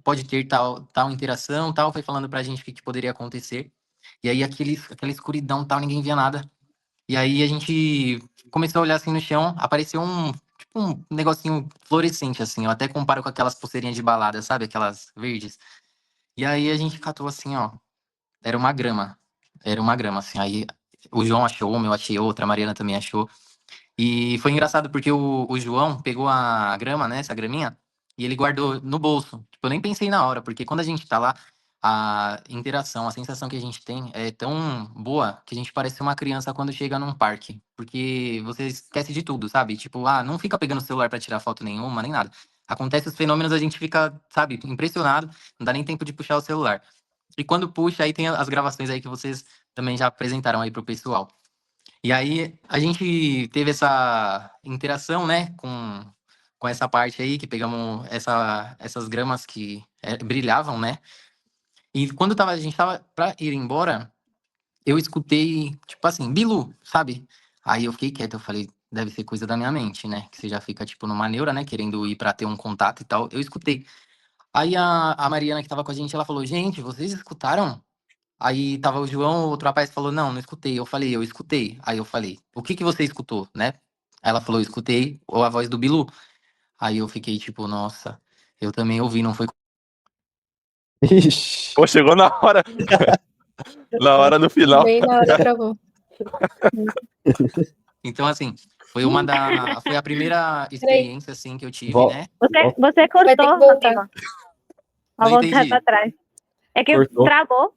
pode ter tal interação, tal, foi falando pra gente o que poderia acontecer. E aí aquela escuridão, tal, ninguém via nada. E aí a gente começou a olhar assim no chão, apareceu tipo um negocinho fluorescente, assim, eu até comparo com aquelas pulseirinhas de balada, sabe? Aquelas verdes. E aí a gente catou assim, ó, era uma grama. Era uma grama, assim. Aí o João achou uma, eu achei outra, a Mariana também achou. E foi engraçado porque o João pegou a grama, né, essa graminha, e ele guardou no bolso. Tipo, eu nem pensei na hora, porque quando a gente tá lá, a interação, a sensação que a gente tem é tão boa que a gente parece uma criança quando chega num parque. Porque você esquece de tudo, sabe? Tipo, não fica pegando o celular pra tirar foto nenhuma, nem nada. Acontece os fenômenos, a gente fica, sabe, impressionado, não dá nem tempo de puxar o celular. E quando puxa, aí tem as gravações aí que vocês também já apresentaram aí pro pessoal. E aí a gente teve essa interação, né, com essa parte aí, que pegamos essas gramas que brilhavam, né? E quando a gente tava pra ir embora, eu escutei, tipo assim, Bilu, sabe? Aí eu fiquei quieto, eu falei, deve ser coisa da minha mente, né? Que você já fica, tipo, numa neura, né? Querendo ir pra ter um contato e tal. Eu escutei. Aí a Mariana que tava com a gente, ela falou, gente, vocês escutaram? Aí tava o João, outro rapaz falou, não escutei. Eu falei, eu escutei. Aí eu falei, o que que você escutou, né? Aí ela falou, escutei a voz do Bilu. Aí eu fiquei tipo, nossa, eu também ouvi, não foi... Ixi. Pô, chegou na hora. Na hora no final. Bem na hora travou. Então, assim, foi a primeira experiência, assim, que eu tive, Vol- né? Você Vai ter que cortou, voltar. amigo. Não Vou voltar entendi. para trás. É que Cortou. travou.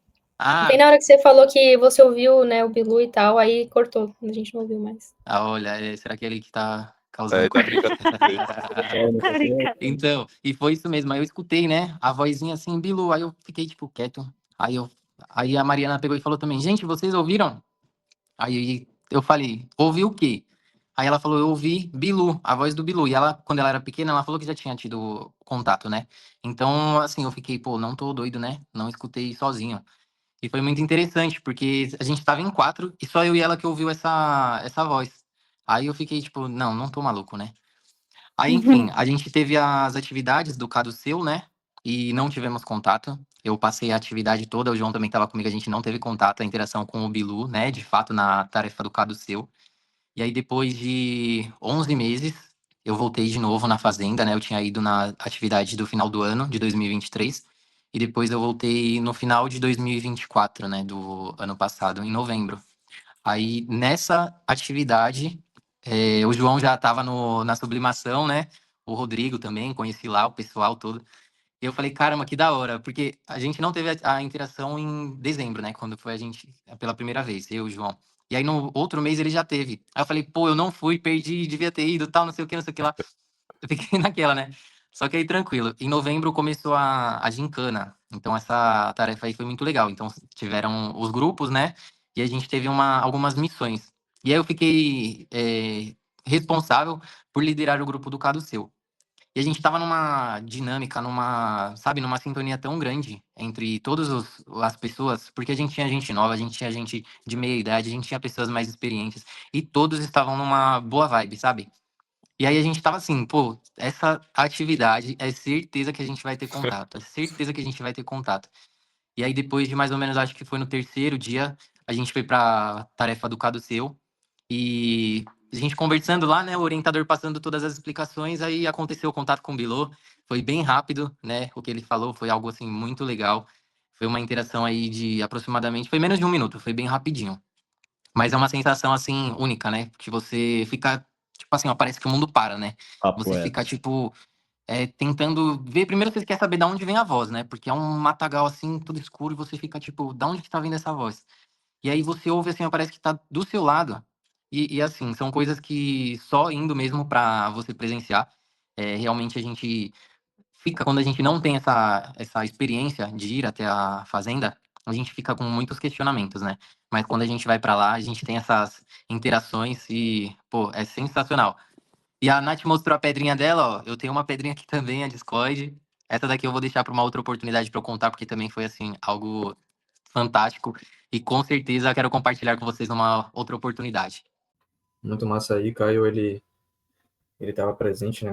Bem na hora que você falou que você ouviu, né, o Bilu e tal, aí cortou. A gente não ouviu mais. Olha, será que é ele que tá causando... É, tá brincando. Tá brincando. Então, e foi isso mesmo. Aí eu escutei, né? A vozinha assim, Bilu. Aí eu fiquei, tipo, quieto. Aí a Mariana pegou e falou também, gente, vocês ouviram? Aí eu falei, ouvi o quê? Aí ela falou, eu ouvi Bilu, a voz do Bilu. E ela, quando ela era pequena, ela falou que já tinha tido contato, né? Então, assim, eu fiquei, pô, não tô doido, né? Não escutei sozinho. E foi muito interessante, porque a gente tava em 4 e só eu e ela que ouviu essa voz. Aí eu fiquei, tipo, não tô maluco, né? Aí, enfim, a gente teve as atividades do Caduceu, né? E não tivemos contato. Eu passei a atividade toda, o João também estava comigo, a gente não teve contato, a interação com o Bilu, né? De fato, na tarefa do Caduceu. E aí, depois de 11 meses, eu voltei de novo na Fazenda, né? Eu tinha ido na atividade do final do ano, de 2023. E depois eu voltei no final de 2024, né? Do ano passado, em novembro. Aí, nessa atividade, o João já estava na sublimação, né? O Rodrigo também, conheci lá o pessoal todo. E eu falei, caramba, que da hora, porque a gente não teve a interação em dezembro, né? Quando foi a gente pela primeira vez, eu e o João. E aí no outro mês ele já teve. Aí eu falei, pô, eu não fui, perdi, devia ter ido, tal, não sei o que, não sei o que lá. Eu fiquei naquela, né? Só que aí tranquilo. Em novembro começou a gincana. Então essa tarefa aí foi muito legal. Então tiveram os grupos, né? E a gente teve algumas missões. E aí eu fiquei responsável por liderar o grupo do Caduceu. E a gente tava numa dinâmica, sabe, numa sintonia tão grande entre todas as pessoas, porque a gente tinha gente nova, a gente tinha gente de meia idade, a gente tinha pessoas mais experientes, e todos estavam numa boa vibe, sabe? E aí a gente tava assim, pô, essa atividade é certeza que a gente vai ter contato, é certeza que a gente vai ter contato. E aí depois de mais ou menos, acho que foi no terceiro dia, a gente foi pra tarefa do Caduceu, e a gente conversando lá, né, o orientador passando todas as explicações, aí aconteceu o contato com o Bilô, foi bem rápido, né, o que ele falou foi algo, assim, muito legal, foi uma interação aí de aproximadamente, foi menos de 1 minuto, foi bem rapidinho. Mas é uma sensação, assim, única, né, que você fica, tipo assim, ó, parece que o mundo para, né, Papo você reto. fica, tipo, tentando ver, primeiro você quer saber de onde vem a voz, né, porque é um matagal, assim, tudo escuro, e você fica, tipo, de onde que tá vindo essa voz? E aí você ouve assim, parece que tá do seu lado. E assim, são coisas que só indo mesmo para você presenciar. Realmente a gente fica, quando a gente não tem essa experiência de ir até a fazenda, a gente fica com muitos questionamentos, né? Mas quando a gente vai para lá, a gente tem essas interações e, pô, é sensacional. E a Nath mostrou a pedrinha dela, ó. Eu tenho uma pedrinha aqui também, a Discord. Essa daqui eu vou deixar para uma outra oportunidade para eu contar, porque também foi assim, algo fantástico. E com certeza quero compartilhar com vocês numa outra oportunidade. Muito massa aí, Caio, ele estava presente, né,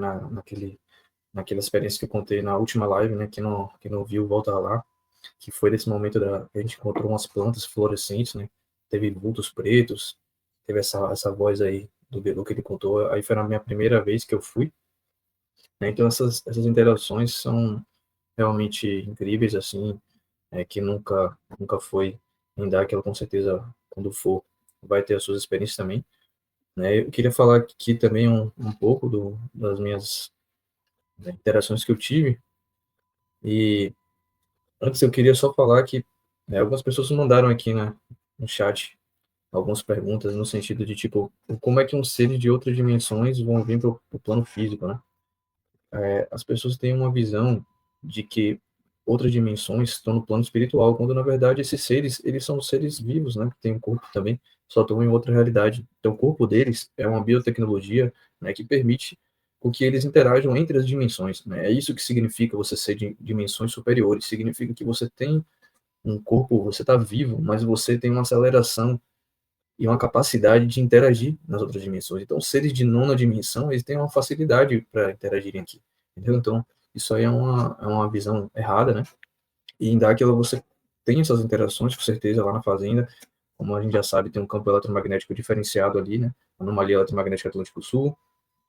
naquela experiência que eu contei na última live, né, que não viu, volta lá, que foi nesse momento que a gente encontrou umas plantas fluorescentes, né, teve vultos pretos, teve essa voz aí do Belu que ele contou, aí foi na minha primeira vez que eu fui, né, então essas interações são realmente incríveis, assim, que nunca foi em dar, que ela com certeza, quando for, vai ter as suas experiências também, né. Eu queria falar aqui também um pouco das minhas, né, interações que eu tive, e antes eu queria só falar que, algumas pessoas mandaram aqui, né, no chat algumas perguntas no sentido de, tipo, como é que um ser de outras dimensões vão vir para o plano físico, né? As pessoas têm uma visão de que outras dimensões estão no plano espiritual, quando na verdade esses seres, eles são seres vivos, né, que têm um corpo também, só estão em outra realidade. Então o corpo deles é uma biotecnologia, né, que permite com que eles interajam entre as dimensões, né? É isso que significa você ser de dimensões superiores, significa que você tem um corpo, você está vivo, mas você tem uma aceleração e uma capacidade de interagir nas outras dimensões. Então, seres de nona dimensão, eles têm uma facilidade para interagirem aqui, entendeu? Então, isso aí é uma visão errada, né? E em Dáquila você tem essas interações, com certeza, lá na Fazenda, como a gente já sabe, tem um campo eletromagnético diferenciado ali, né? Anomalia eletromagnética Atlântico Sul,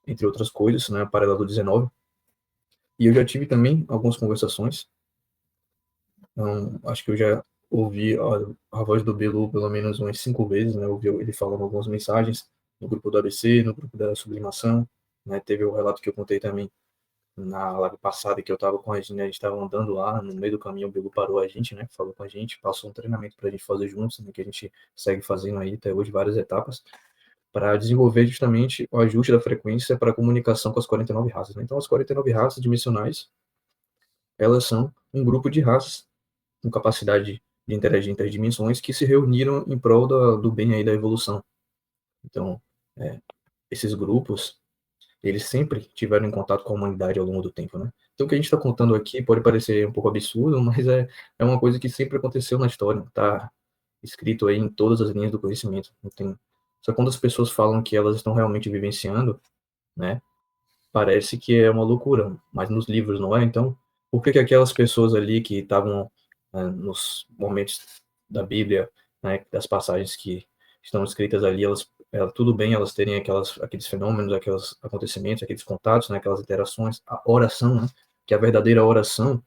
entre outras coisas, né? Paralelo 19. E eu já tive também algumas conversações. Então, acho que eu já ouvi a voz do Belu pelo menos umas 5 vezes, né? Ouvi ele falando algumas mensagens no grupo do ABC, no grupo da sublimação, né? Teve o relato que eu contei também na live passada, que eu estava com a gente, né? A gente estava andando lá, no meio do caminho o Belu parou a gente, né? Falou com a gente, passou um treinamento para a gente fazer juntos, né? Que a gente segue fazendo aí até hoje várias etapas, para desenvolver justamente o ajuste da frequência para a comunicação com as 49 raças, né? Então, as 49 raças dimensionais, elas são um grupo de raças com capacidade de interagir entre as dimensões que se reuniram em prol do bem aí da evolução. Então, esses grupos, eles sempre tiveram em contato com a humanidade ao longo do tempo, né? Então, o que a gente está contando aqui pode parecer um pouco absurdo, mas é uma coisa que sempre aconteceu na história, tá escrito aí em todas as linhas do conhecimento. Não tem... Só quando as pessoas falam que elas estão realmente vivenciando, né, parece que é uma loucura, mas nos livros não é. Então, por que aquelas pessoas ali que estavam nos momentos da Bíblia, né, das passagens que estão escritas ali, tudo bem elas terem aqueles fenômenos, aqueles acontecimentos, aqueles contatos, né, aquelas interações, a oração, né, que a verdadeira oração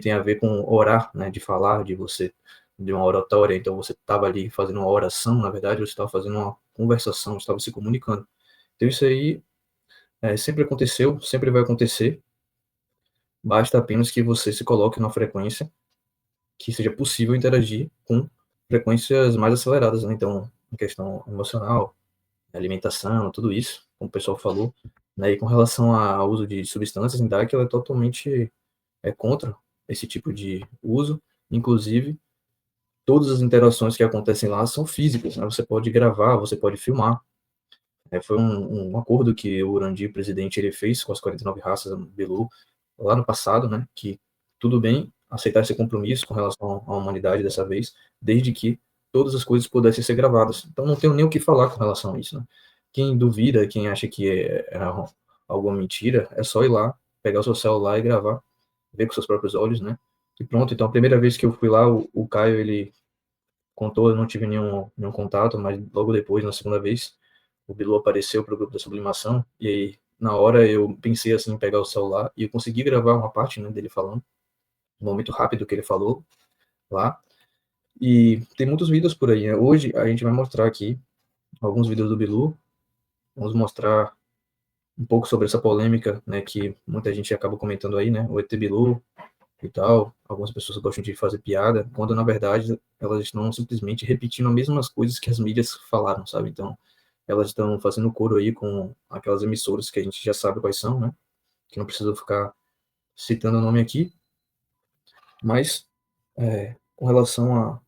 tem a ver com orar, né, de falar, de uma oratória. Então você estava ali fazendo uma oração, na verdade você estava fazendo uma conversação, estava se comunicando. Então isso aí sempre aconteceu, sempre vai acontecer, basta apenas que você se coloque na frequência que seja possível interagir com frequências mais aceleradas, né? Então, em questão emocional, alimentação, tudo isso, como o pessoal falou, né? E com relação ao uso de substâncias, em DAC, ela é totalmente contra esse tipo de uso, inclusive, todas as interações que acontecem lá são físicas, né? Você pode gravar, você pode filmar. Foi um acordo que o Urandir, presidente, ele fez com as 49 raças do Belu lá no passado, né? Que tudo bem aceitar esse compromisso com relação à humanidade dessa vez, desde que todas as coisas pudessem ser gravadas. Então não tenho nem o que falar com relação a isso, né? Quem duvida, quem acha que é alguma mentira, é só ir lá, pegar o seu celular e gravar, ver com seus próprios olhos, né? E pronto. Então a primeira vez que eu fui lá, o Caio, ele contou, eu não tive nenhum contato, mas logo depois, na segunda vez, o Bilu apareceu para o grupo da sublimação, e aí, na hora, eu pensei assim, em pegar o celular, e eu consegui gravar uma parte, né, dele falando, um momento rápido que ele falou lá, e tem muitos vídeos por aí, né? Hoje a gente vai mostrar aqui alguns vídeos do Bilu, vamos mostrar um pouco sobre essa polêmica, né, que muita gente acaba comentando aí, né, o ET Bilu e tal, algumas pessoas gostam de fazer piada, quando na verdade elas estão simplesmente repetindo as mesmas coisas que as mídias falaram, sabe? Então, elas estão fazendo coro aí com aquelas emissoras que a gente já sabe quais são, né? Que não precisa ficar citando o nome aqui, mas com relação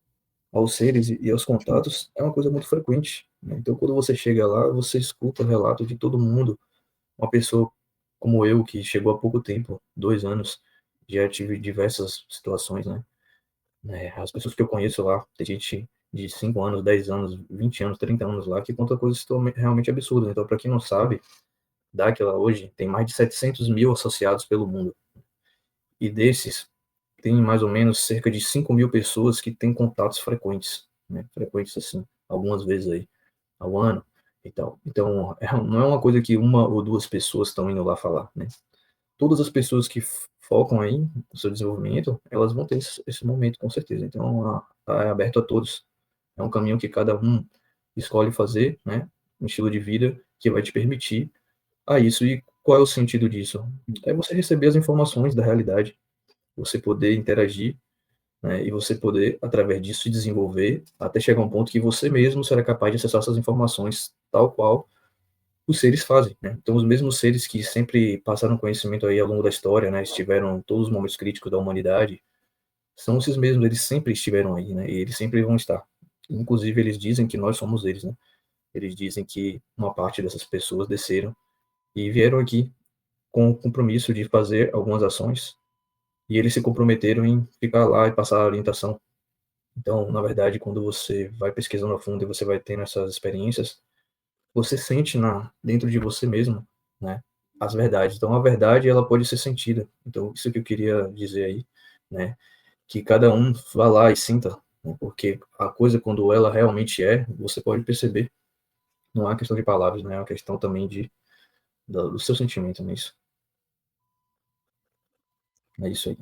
aos seres e aos contatos, é uma coisa muito frequente, né? Então, quando você chega lá, você escuta o relato de todo mundo. Uma pessoa como eu, que chegou há pouco tempo, 2 anos, já tive diversas situações, né? As pessoas que eu conheço lá, tem gente de 5 anos, 10 anos, 20 anos, 30 anos lá, que conta coisas realmente absurdas. Então, para quem não sabe, Daquila hoje tem mais de 700 mil associados pelo mundo. E desses, tem mais ou menos cerca de 5 mil pessoas que têm contatos frequentes, né? Frequentes assim, algumas vezes aí, ao ano e tal. Então, não é uma coisa que uma ou duas pessoas estão indo lá falar, né? Todas as pessoas que focam aí no seu desenvolvimento, elas vão ter esse momento, com certeza. Então, é aberto a todos. É um caminho que cada um escolhe fazer, né? Um estilo de vida que vai te permitir isso. E qual é o sentido disso? É você receber as informações da realidade, você poder interagir, né? E você poder, através disso, se desenvolver até chegar a um ponto que você mesmo será capaz de acessar essas informações tal qual os seres fazem, né? Então, os mesmos seres que sempre passaram conhecimento aí ao longo da história, né? Estiveram em todos os momentos críticos da humanidade, são esses mesmos, eles sempre estiveram aí, né? E eles sempre vão estar. Inclusive, eles dizem que nós somos eles, né? Eles dizem que uma parte dessas pessoas desceram e vieram aqui com o compromisso de fazer algumas ações, e eles se comprometeram em ficar lá e passar a orientação. Então, na verdade, quando você vai pesquisando a fundo e você vai tendo essas experiências, você sente dentro de você mesmo, né, as verdades. Então, a verdade, ela pode ser sentida. Então, isso que eu queria dizer aí, né, que cada um vá lá e sinta, né, porque a coisa, quando ela realmente você pode perceber. Não é uma questão de palavras, né, é uma questão também do seu sentimento nisso. É isso aí.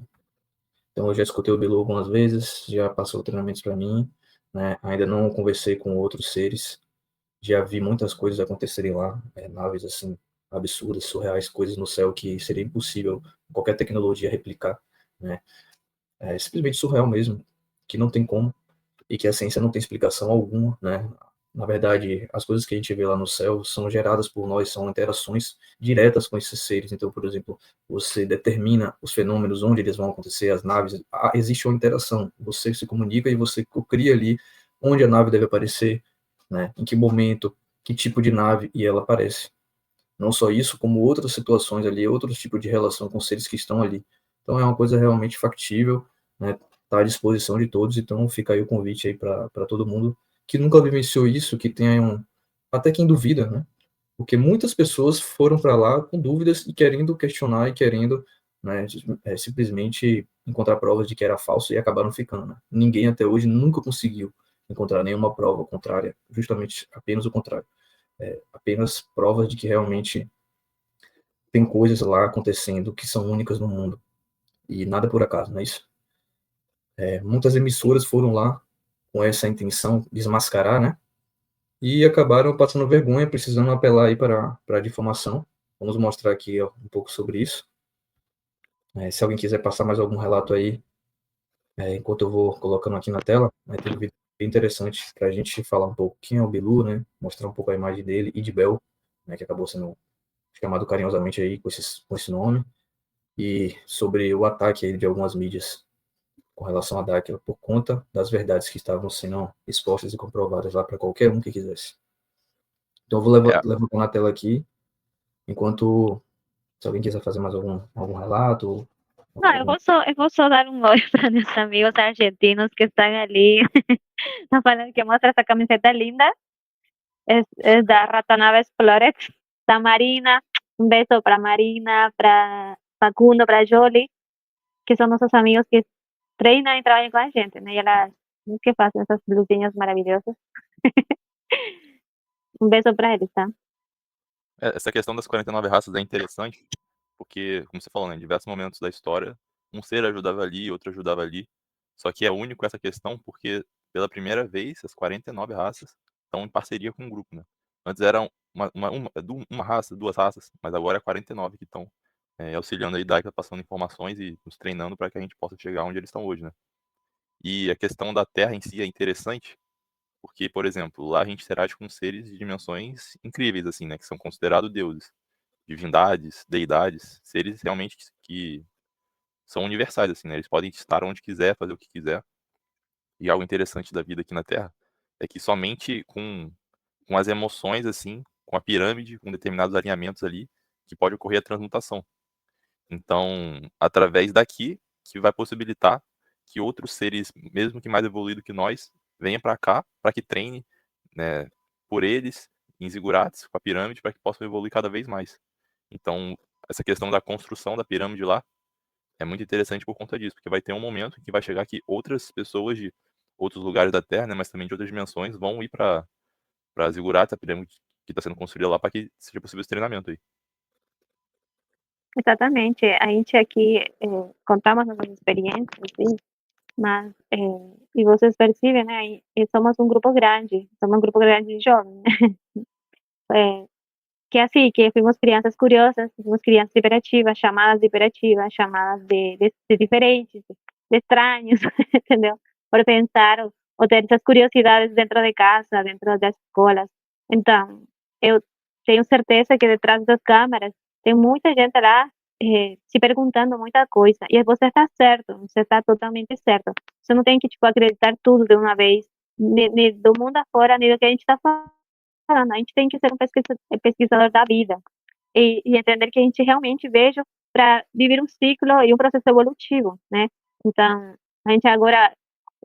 Então, eu já escutei o Bilu algumas vezes, já passou treinamentos para mim, né, ainda não conversei com outros seres, já vi muitas coisas acontecerem lá, naves assim absurdas, surreais, coisas no céu que seria impossível qualquer tecnologia replicar, né? É simplesmente surreal mesmo, que não tem como e que a ciência não tem explicação alguma, né? Na verdade, as coisas que a gente vê lá no céu são geradas por nós, são interações diretas com esses seres. Então, por exemplo, você determina os fenômenos, onde eles vão acontecer, as naves, existe uma interação, você se comunica e você cria ali onde a nave deve aparecer, né? Em que momento, que tipo de nave e ela aparece. Não só isso, como outras situações ali, outros tipos de relação com seres que estão ali. Então é uma coisa realmente factível, né? Tá à disposição de todos, então fica aí o convite aí para todo mundo que nunca vivenciou isso, que tenha até quem duvida, né? Porque muitas pessoas foram para lá com dúvidas e querendo questionar e querendo, né, simplesmente encontrar provas de que era falso e acabaram ficando, né? Ninguém até hoje nunca conseguiu encontrar nenhuma prova contrária, justamente apenas o contrário. Apenas provas de que realmente tem coisas lá acontecendo que são únicas no mundo. E nada por acaso, não é isso? Muitas emissoras foram lá com essa intenção de desmascarar, né? E acabaram passando vergonha, precisando apelar aí para a difamação. Vamos mostrar aqui ó, um pouco sobre isso. Se alguém quiser passar mais algum relato aí, enquanto eu vou colocando aqui na tela, tem um vídeo bem interessante para a gente falar um pouco quem é o Bilu, né? Mostrar um pouco a imagem dele e de Bel, né? Que acabou sendo chamado carinhosamente aí com esse nome, e sobre o ataque aí de algumas mídias com relação a Dáquila por conta das verdades que estavam sendo expostas e comprovadas lá para qualquer um que quisesse. Então eu vou levantar na tela aqui, enquanto se alguém quiser fazer mais algum relato. No, eu vou só dar un oi para mis amigos argentinos que están allí. Que muestra esta camiseta linda. Es de Ratanave Explorer. Está Marina. Un beso para Marina, para Facundo, para Jolie, que son nuestros amigos que treinan y trabajan con la gente, ¿no? Y elas que hacen esas blusinhas maravillosas. Un beso para eles, tá? Essa questão das 49 raças é interessante, porque, como você falou, né, em diversos momentos da história, um ser ajudava ali, outro ajudava ali. Só que é único essa questão porque, pela primeira vez, as 49 raças estão em parceria com um grupo, né? Antes eram uma raça, duas raças, mas agora é 49 que estão auxiliando a Daika, passando informações e nos treinando para que a gente possa chegar onde eles estão hoje, né? E a questão da Terra em si é interessante, porque, por exemplo, lá a gente interage com seres de dimensões incríveis, assim, né? Que são considerados deuses, divindades, deidades, seres realmente que são universais, assim, né? Eles podem estar onde quiser, fazer o que quiser. E algo interessante da vida aqui na Terra é que somente com as emoções, assim, com a pirâmide, com determinados alinhamentos ali, que pode ocorrer a transmutação. Então, através daqui, que vai possibilitar que outros seres, mesmo que mais evoluídos que nós, venham para cá, para que treine, né, por eles, em zigurates, com a pirâmide, para que possam evoluir cada vez mais. Então, essa questão da construção da pirâmide lá é muito interessante por conta disso, porque vai ter um momento em que vai chegar que outras pessoas de outros lugares da Terra, né, mas também de outras dimensões, vão ir para Zigurates, a pirâmide que está sendo construída lá, para que seja possível esse treinamento aí. Exatamente. A gente aqui contamos nossas experiências, sim, mas e vocês percebem, né? E somos um grupo grande de jovens, né? Que assim, que fuimos crianças curiosas, fuimos crianças hiperativas, chamadas de diferentes, de estranhos, entendeu? Por pensar ou ter essas curiosidades dentro de casa, dentro das escolas. Então, eu tenho certeza que detrás das câmeras tem muita gente lá se perguntando muita coisa. E você está certo, você está totalmente certo. Você não tem que, tipo, acreditar tudo de uma vez, nem do mundo afora, nem do que a gente está falando. A gente tem que ser um pesquisador da vida e entender que a gente realmente veio para viver um ciclo e um processo evolutivo, né? Então, a gente agora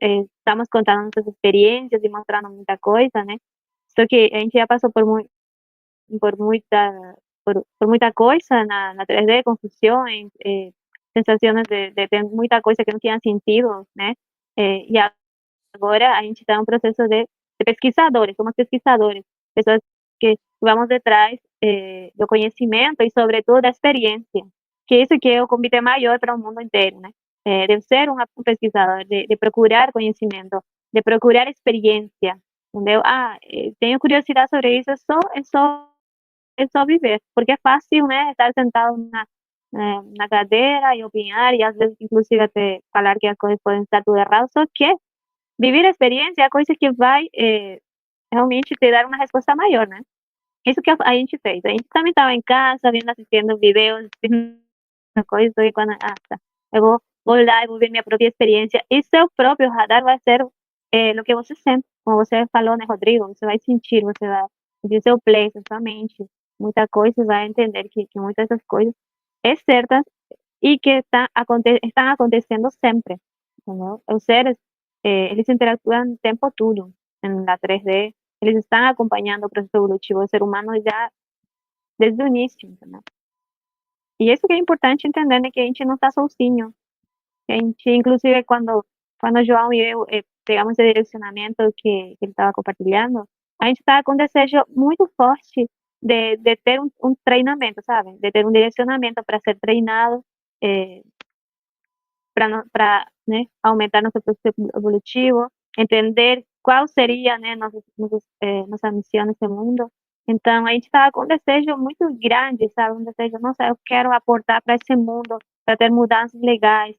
estamos contando nossas experiências e mostrando muita coisa, né? Só que a gente já passou por muita coisa na 3D, confusões, sensações de ter muita coisa que não tinha sentido, né? E agora a gente está em um processo de pesquisadores, somos pesquisadores, pessoas que vamos detrás do conhecimento e, sobretudo, da experiência, que isso que é o convite maior para o mundo inteiro, né? De ser um pesquisador, de procurar conhecimento, de procurar experiência, entendeu? Tenho curiosidade sobre isso, é só viver, porque é fácil, né? Estar sentado na cadeira e opinar e às vezes, inclusive, até falar que as coisas podem estar tudo errado, só que viver a experiência é a coisa que vai realmente te dar uma resposta maior, né? Isso que a gente fez. A gente também estava em casa, assistindo vídeos, assistindo coisas, e quando, tá, eu vou lá e vou ver minha própria experiência. E seu próprio radar vai ser o que você sente. Como você falou, né, Rodrigo? Você vai sentir, você de seu play, sua mente, muita coisa, vai entender que muitas dessas coisas é certas e que estão acontecendo sempre, entendeu? Os seres, eles interatuam o tempo todo na 3D, eles estão acompanhando o processo evolutivo do ser humano já desde o início, entendeu? E isso que é importante entender, né, que a gente não está sozinho. A gente, inclusive, quando o João e eu pegamos esse direcionamento que ele estava compartilhando, a gente está com um desejo muito forte de ter um treinamento, sabe? De ter um direcionamento para ser treinado, para né, aumentar nosso processo evolutivo, entender qual seria, né, nossa missão nesse mundo. Então, a gente está com um desejo muito grande, sabe? Um desejo, nossa, eu quero aportar para esse mundo, para ter mudanças legais,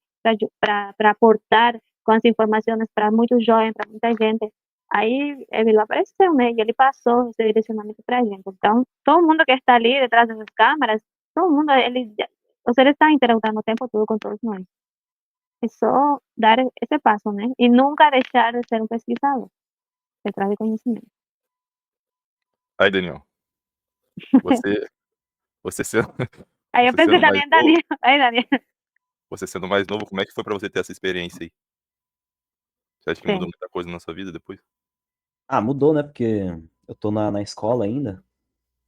para aportar com as informações para muitos jovens, para muita gente. Aí ele apareceu, né? E ele passou esse direcionamento para a gente. Então, todo mundo que está ali detrás das câmeras, todo mundo, você está interagindo o tempo todo com todos nós. É só dar esse passo, né? E nunca deixar de ser um pesquisador, detrás de conhecimento. Aí, Daniel, você, você sendo, Aí eu você pensei sendo mais também, novo, Daniel. Aí, Daniel. você sendo mais novo, como é que foi pra você ter essa experiência aí? Você acha que mudou Sim. muita coisa na sua vida depois? Ah, mudou, né? Porque eu tô na escola ainda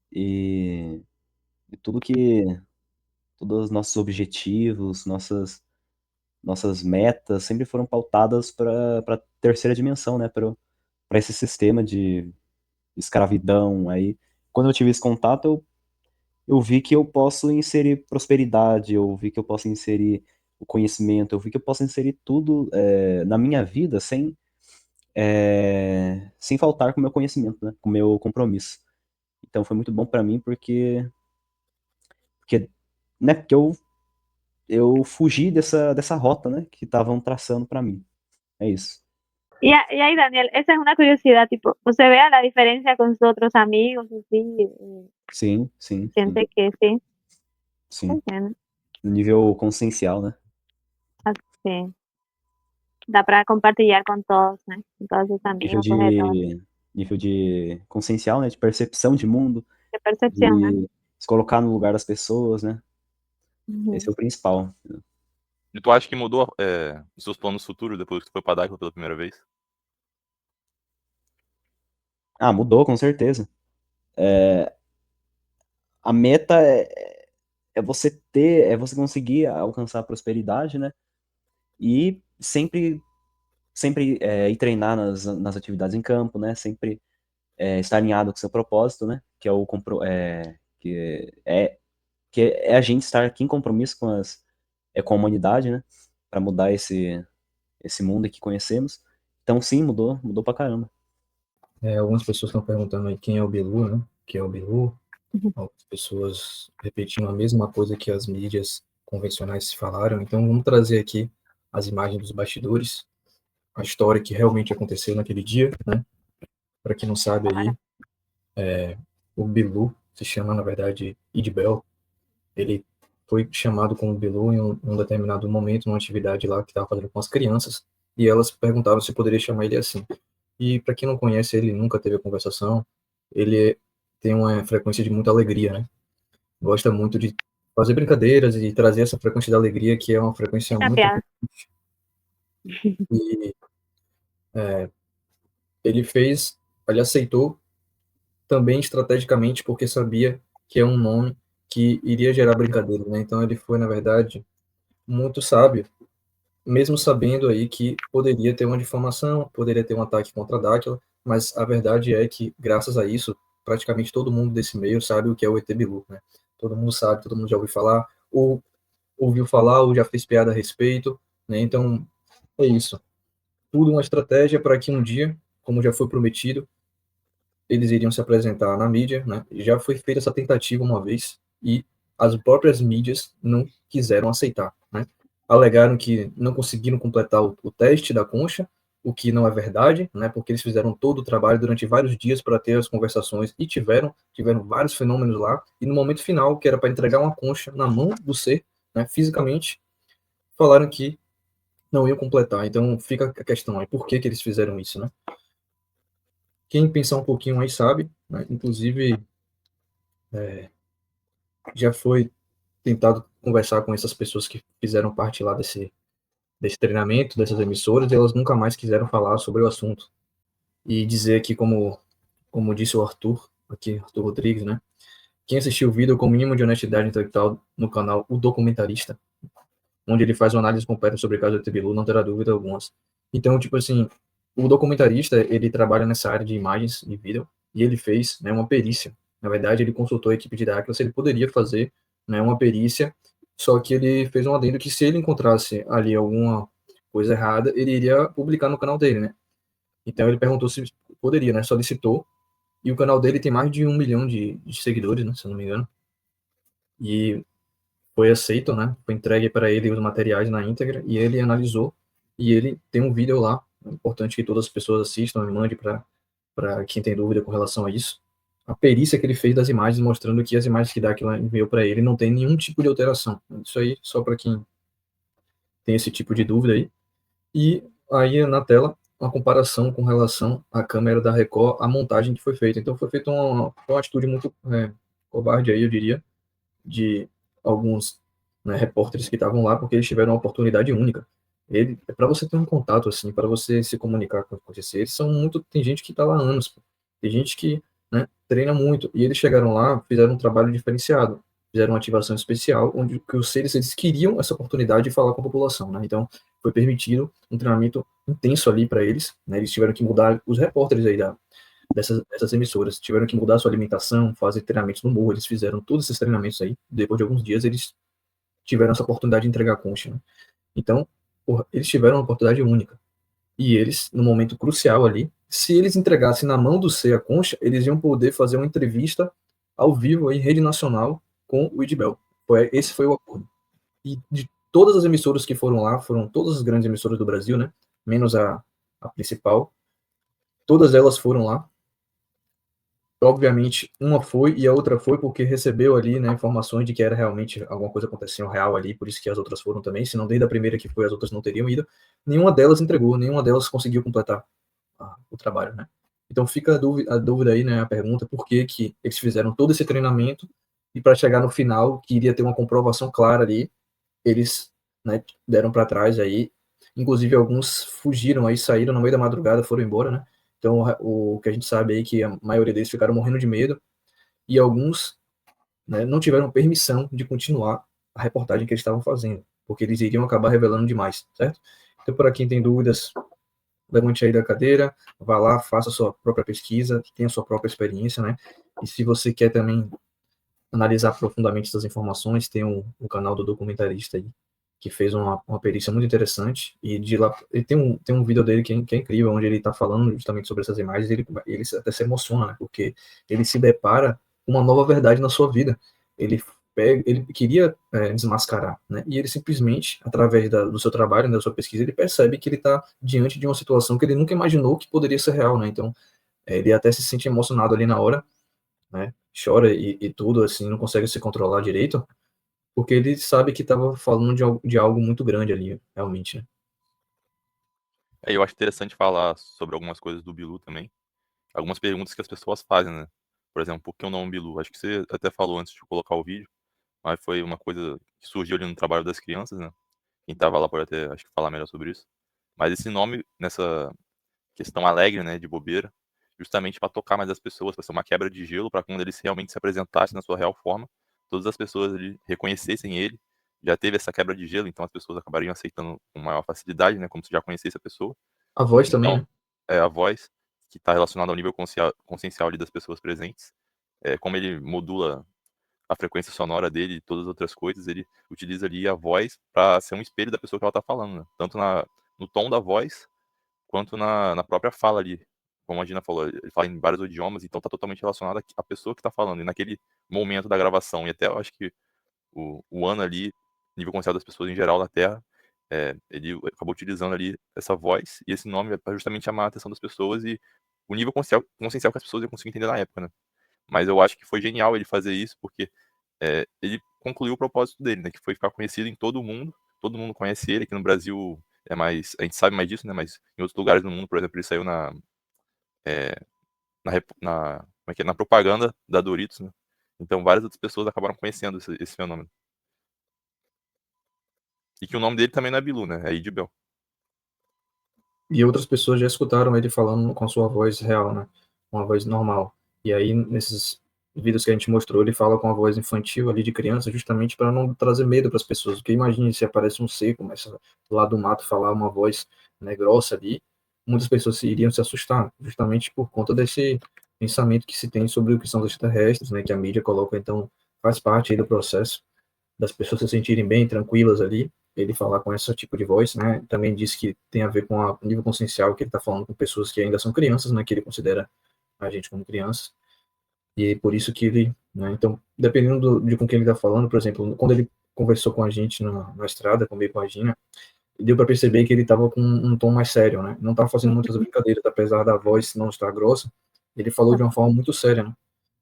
e, e todos os nossos objetivos, nossas metas sempre foram pautadas para terceira dimensão, né? Para esse sistema de escravidão. Aí, quando eu tive esse contato, eu vi que eu posso inserir prosperidade, eu vi que eu posso inserir o conhecimento, eu vi que eu posso inserir tudo na minha vida sem faltar com o meu conhecimento, né? Com o meu compromisso. Então foi muito bom para mim porque eu fugi dessa rota, né? Que estavam traçando para mim. É isso. Y ahí, Daniel, esa es una curiosidad, tipo, ¿usted vea la diferencia con sus otros amigos? Sí, Sim, sim, sim, siente que sí. sim. Entiendo. No nível consciencial, né? Sí. Da para compartir con todos, ¿no? Con todos sus Nível amigos, alrededor. de, nível de consciencial, né? De percepção de mundo, De percepción, ¿no? de se colocar no lugar das pessoas, né? Esse é Ujú. o principal. E tu acha que mudou os seus planos futuros depois que tu foi pra Daikwa pela primeira vez? Ah, mudou, com certeza. A meta é você conseguir alcançar a prosperidade, né? E sempre ir treinar nas atividades em campo, né? Sempre estar alinhado com o seu propósito, né? Que é que é a gente estar aqui em compromisso com a humanidade, né? Para mudar esse mundo que conhecemos. Então, sim, mudou pra caramba. Algumas pessoas estão perguntando aí quem é o Bilu, né? Quem é o Bilu? Ujú. Algumas pessoas repetindo a mesma coisa que as mídias convencionais falaram. Então, vamos trazer aqui as imagens dos bastidores, a história que realmente aconteceu naquele dia, né? Para quem não sabe aí, o Bilu se chama, na verdade, Idbel. Ele foi chamado como Bilu em um determinado momento, numa atividade lá que estava fazendo com as crianças, e elas perguntaram se poderia chamar ele assim. E para quem não conhece ele, nunca teve a conversação, ele tem uma frequência de muita alegria, né? Gosta muito de fazer brincadeiras e trazer essa frequência da alegria, que é uma frequência Una muito. piada. E ele aceitou também estrategicamente, porque sabia que é um nome que iria gerar brincadeira, né? Então ele foi, na verdade, muito sábio, mesmo sabendo aí que poderia ter uma difamação, poderia ter um ataque contra a Dáquila, mas a verdade é que, graças a isso, praticamente todo mundo desse meio sabe o que é o ET Bilu, né? Todo mundo sabe, todo mundo já ouviu falar, ou ouviu falar, ou já fez piada a respeito, né? Então, é isso. Tudo uma estratégia para que um dia, como já foi prometido, eles iriam se apresentar na mídia, né? Já foi feita essa tentativa uma vez e as próprias mídias não quiseram aceitar, né? Alegaram que não conseguiram completar o teste da concha, o que não é verdade, né? Porque eles fizeram todo o trabalho durante vários dias para ter as conversações e tiveram vários fenômenos lá. E no momento final, que era para entregar uma concha na mão do ser, né? Fisicamente, falaram que não iam completar. Então fica a questão aí, por que eles fizeram isso, né? Quem pensar um pouquinho aí sabe, né? Inclusive, já foi tentado conversar com essas pessoas que fizeram parte lá desse treinamento, dessas emissoras, e elas nunca mais quiseram falar sobre o assunto. E dizer aqui, como disse o Arthur, aqui, Arthur Rodrigues, né? Quem assistiu o vídeo com o mínimo de honestidade intelectual no canal O Documentarista, onde ele faz uma análise completa sobre o caso do Tebilu, não terá dúvida alguma. Então, tipo assim, o documentarista, ele trabalha nessa área de imagens e vídeo, e ele fez, né, uma perícia. Na verdade, ele consultou a equipe de Dáquila se ele poderia fazer, né, uma perícia, só que ele fez um adendo que se ele encontrasse ali alguma coisa errada, ele iria publicar no canal dele, né? Então ele perguntou se poderia, né? Solicitou, e o canal dele tem mais de 1 milhão de seguidores, né? Se eu não me engano. E foi aceito, né? Foi entregue para ele os materiais na íntegra e ele analisou e ele tem um vídeo lá. É importante que todas as pessoas assistam e mande para quem tem dúvida com relação a isso. A perícia que ele fez das imagens, mostrando que as imagens que Dáquila enviou para ele não tem nenhum tipo de alteração. Isso aí só para quem tem esse tipo de dúvida aí. E aí na tela uma comparação com relação à câmera da Record, a montagem que foi feita. Então foi feita uma atitude muito covarde aí, eu diria, de alguns, né, repórteres que estavam lá, porque eles tiveram uma oportunidade única. Para você ter um contato assim, para você se comunicar com os eles são muito, tem gente que está lá há anos, pô. Tem gente que, né, treina muito e eles chegaram lá, fizeram um trabalho diferenciado, fizeram uma ativação especial, onde que os seres eles queriam essa oportunidade de falar com a população, né? Então foi permitido um treinamento intenso ali para eles, né? Eles tiveram que mudar os repórteres aí dessas emissoras. Tiveram que mudar sua alimentação, fazer treinamentos no morro. Eles fizeram todos esses treinamentos aí. Depois de alguns dias, eles tiveram essa oportunidade de entregar a concha. Né? Então, porra, eles tiveram uma oportunidade única. E eles, no momento crucial ali, se eles entregassem na mão do C a concha, eles iam poder fazer uma entrevista ao vivo em rede nacional com o Idbel. Esse foi o acordo. E de todas as emissoras que foram lá, foram todas as grandes emissoras do Brasil, né? Menos a principal. Todas elas foram lá. Obviamente, uma foi e a outra foi porque recebeu ali, né, informações de que era realmente alguma coisa acontecendo real ali, por isso que as outras foram também, senão desde a primeira que foi as outras não teriam ido. Nenhuma delas entregou, nenhuma delas conseguiu completar o trabalho, né? Então fica a dúvida aí, né, a pergunta, por que que eles fizeram todo esse treinamento e para chegar no final, que iria ter uma comprovação clara ali, eles, né, deram para trás aí, inclusive alguns fugiram aí, saíram no meio da madrugada, foram embora, né? Então, o que a gente sabe aí é que a maioria deles ficaram morrendo de medo e alguns, né, não tiveram permissão de continuar a reportagem que eles estavam fazendo, porque eles iriam acabar revelando demais, certo? Então, para quem tem dúvidas, levante aí da cadeira, vá lá, faça a sua própria pesquisa, tenha a sua própria experiência, né? E se você quer também analisar profundamente essas informações, tem o canal do documentarista aí, que fez uma perícia muito interessante, e de lá, ele tem um vídeo dele que é incrível, onde ele está falando justamente sobre essas imagens, ele até se emociona, né, porque ele se depara com uma nova verdade na sua vida, ele queria desmascarar, né, e ele simplesmente, através do seu trabalho, da sua pesquisa, ele percebe que ele está diante de uma situação que ele nunca imaginou que poderia ser real, né, então ele até se sente emocionado ali na hora, né, chora e tudo, assim, não consegue se controlar direito, porque ele sabe que estava falando de algo muito grande ali, realmente, né? Eu acho interessante falar sobre algumas coisas do Bilu também. Algumas perguntas que as pessoas fazem, né? Por exemplo, por que o nome Bilu? Acho que você até falou antes de colocar o vídeo, mas foi uma coisa que surgiu ali no trabalho das crianças, né? Quem tava lá pode até, acho que, falar melhor sobre isso. Mas esse nome, nessa questão alegre, né, de bobeira, justamente para tocar mais as pessoas, para ser uma quebra de gelo, para quando ele realmente se apresentasse na sua real forma, todas as pessoas ali reconhecessem ele. Já teve essa quebra de gelo, então as pessoas acabariam aceitando com maior facilidade, né, como se já conhecesse a pessoa. A voz também, Então, né? é a voz que está relacionada ao nível consciencial ali das pessoas presentes. Como ele modula a frequência sonora dele e todas as outras coisas, ele utiliza ali a voz para ser um espelho da pessoa que ela está falando, né? Tanto no tom da voz, quanto na própria fala ali. Como a Gina falou, ele fala em vários idiomas, então está totalmente relacionado à pessoa que está falando. E naquele momento da gravação, e até eu acho que o ano ali, nível consciencial das pessoas em geral na Terra, ele acabou utilizando ali essa voz e esse nome para justamente chamar a atenção das pessoas e o nível consciencial que as pessoas iam conseguir entender na época, né? Mas eu acho que foi genial ele fazer isso, porque ele concluiu o propósito dele, né? Que foi ficar conhecido em todo mundo conhece ele, aqui no Brasil a gente sabe mais disso, né? Mas em outros lugares do mundo, por exemplo, ele saiu como é que é? Na propaganda da Doritos, né? Então várias outras pessoas acabaram conhecendo esse fenômeno. E que o nome dele também não é Bilu, né? É Idibel. E outras pessoas já escutaram ele falando com a sua voz real, né? Uma voz normal. E aí, nesses vídeos que a gente mostrou, ele fala com a voz infantil ali de criança, justamente para não trazer medo para as pessoas. Porque imagine se aparece um ser, começa lá do mato falar uma voz, né, grossa ali, muitas pessoas iriam se assustar, justamente por conta desse pensamento que se tem sobre o que são os extraterrestres, né? Que a mídia coloca, então, faz parte aí do processo das pessoas se sentirem bem, tranquilas ali, ele falar com esse tipo de voz, né? Também diz que tem a ver com o nível consciencial, que ele está falando com pessoas que ainda são crianças, né? Que ele considera a gente como crianças. E por isso que ele, né? Então, dependendo de com quem ele está falando, por exemplo, quando ele conversou com a gente na estrada, comigo com a Gina, deu para perceber que ele estava com um tom mais sério, né? Não estava fazendo muitas brincadeiras, apesar da voz não estar grossa, ele falou de uma forma muito séria, né?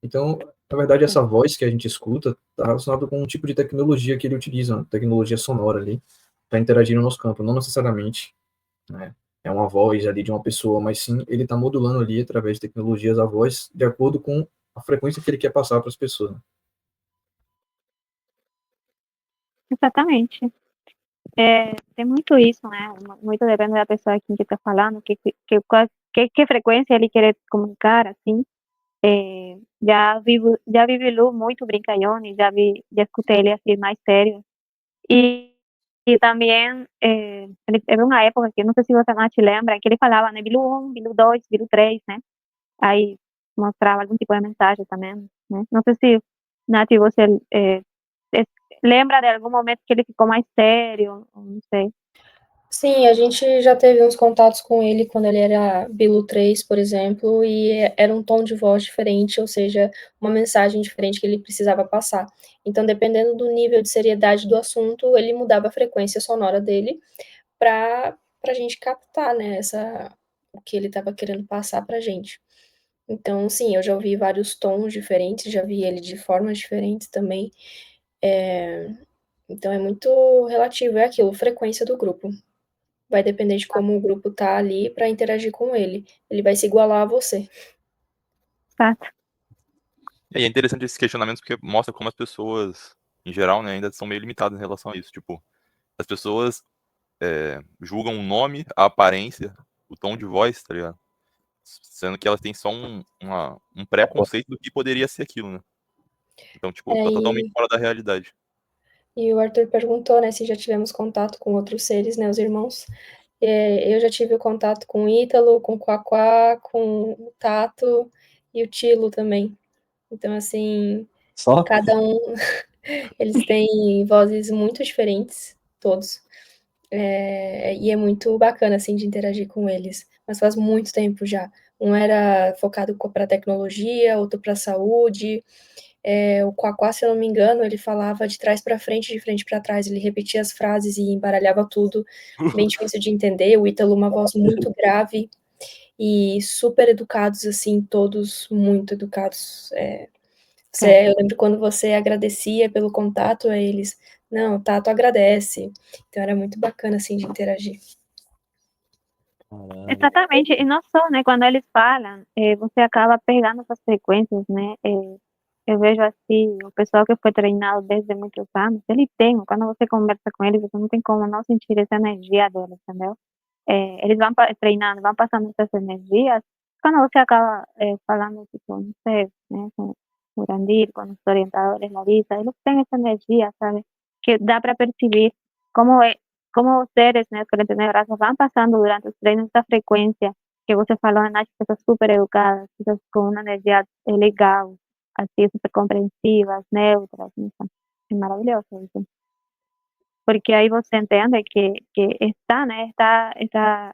Então, na verdade, essa voz que a gente escuta está relacionada com um tipo de tecnologia que ele utiliza, né? Tecnologia sonora ali, para interagir no nosso campo. Não necessariamente, né, é uma voz ali de uma pessoa, mas sim ele está modulando ali, através de tecnologias, a voz de acordo com a frequência que ele quer passar para as pessoas, né? Exatamente. Tem muito isso, né? Muito depende da pessoa que está falando, que frequência ele quer comunicar, assim. Já vi Bilu muito brincalhão e já escutei ele assim mais sério. E também teve uma época que não sei se você mais te lembra, que ele falava, né? Bilu 1, Bilu 2, Bilu 3, né? Aí mostrava algum tipo de mensagem também, né? Não sei se, Nath, você es- lembra de algum momento que ele ficou mais sério, ou não sei. Sim, a gente já teve uns contatos com ele quando ele era Bilu 3, por exemplo, e era um tom de voz diferente, ou seja, uma mensagem diferente que ele precisava passar. Então, dependendo do nível de seriedade do assunto, ele mudava a frequência sonora dele para a gente captar, né, o que ele estava querendo passar para a gente. Então, sim, eu já ouvi vários tons diferentes, já vi ele de formas diferentes também. Então, é muito relativo, é aquilo, frequência do grupo. Vai depender de como o grupo tá ali para interagir com ele. Ele vai se igualar a você. Fato. E é interessante esses questionamentos porque mostra como as pessoas, em geral, né, ainda são meio limitadas em relação a isso. Tipo, as pessoas julgam o nome, a aparência, o tom de voz, tá ligado? Sendo que elas têm só um pré-conceito do que poderia ser aquilo, né? Então, tipo, tá totalmente fora da realidade. E o Arthur perguntou, né, se já tivemos contato com outros seres, né, os irmãos. Eu já tive contato com o Ítalo, com o Quaquá, com o Tato e o Tilo também. Então, assim, Só? cada um, eles têm vozes muito diferentes, todos. E é muito bacana, assim, de interagir com eles. Mas faz muito tempo já. Um era focado para tecnologia, outro para saúde. O Quaquá, se eu não me engano, ele falava de trás para frente, de frente para trás. Ele repetia as frases e embaralhava tudo. Bem difícil de entender. O Ítalo, uma voz muito grave e super educados, assim, todos muito educados. Eu lembro quando você agradecia pelo contato a eles. Não, Tato agradece. Então era muito bacana, assim, de interagir. Caralho. Exatamente, e não só, né, quando eles falam, você acaba pegando essas frequências, né, eu vejo assim, o pessoal que foi treinado desde muitos anos, ele tem, quando você conversa com eles, você não tem como não sentir essa energia deles, entendeu? Eles vão treinando, vão passando essas energias, quando você acaba falando, tipo, não sei, né, com o Randir, com os orientadores, Larissa, eles têm essa energia, sabe, que dá para perceber como como os seres, né, os colecionadores de raças vão passando durante os treinos essa frequência que você falou, né, pessoas super educadas, pessoas com uma energia legal, assim, super compreensivas, neutras, então, é maravilhoso isso. Porque aí você entende que está, né, está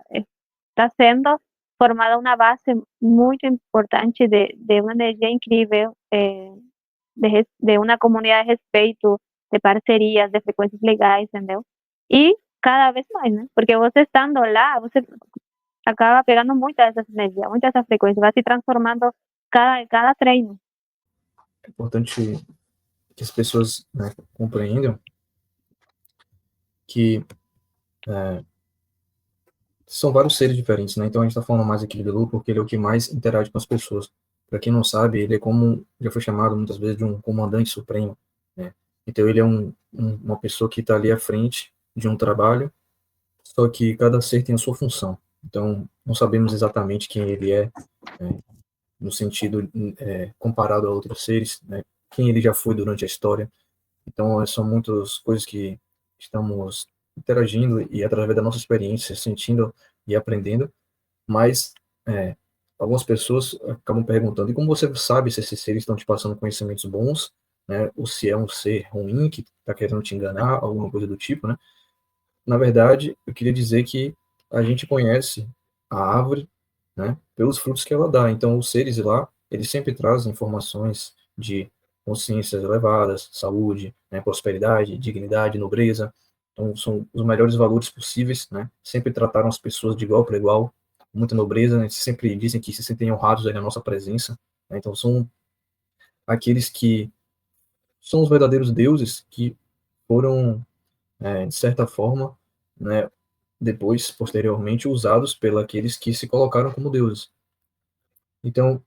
sendo formada uma base muito importante de uma energia incrível, de uma comunidade de respeito, de parcerias, de frequências legais, entendeu? E cada vez mais, né? Porque você estando lá, você acaba pegando muita dessas energias, muita dessa frequência, vai se transformando cada treino. É importante que as pessoas, né, compreendam que são vários seres diferentes, né? Então a gente está falando mais aqui de Belu porque ele é o que mais interage com as pessoas. Para quem não sabe, ele é como, já foi chamado muitas vezes de um comandante supremo, né? Então ele é uma pessoa que está ali à frente de um trabalho, só que cada ser tem a sua função. Então não sabemos exatamente quem ele é, né? No sentido comparado a outros seres, né? Quem ele já foi durante a história. Então são muitas coisas que estamos interagindo e através da nossa experiência, sentindo e aprendendo, mas é, algumas pessoas acabam perguntando, e como você sabe se esses seres estão te passando conhecimentos bons, né, ou se é um ser ruim que está querendo te enganar, alguma coisa do tipo, né? Na verdade, eu queria dizer que a gente conhece a árvore, né, pelos frutos que ela dá. Então, os seres lá, eles sempre trazem informações de consciências elevadas, saúde, né, prosperidade, dignidade, nobreza. Então, são os melhores valores possíveis, né? Sempre trataram as pessoas de igual para igual, com muita nobreza, né? Sempre dizem que se sentem honrados aí na nossa presença, né? Então, são aqueles que são os verdadeiros deuses que foram, de certa forma, né, depois, posteriormente, usados pelos aqueles que se colocaram como deuses. Então,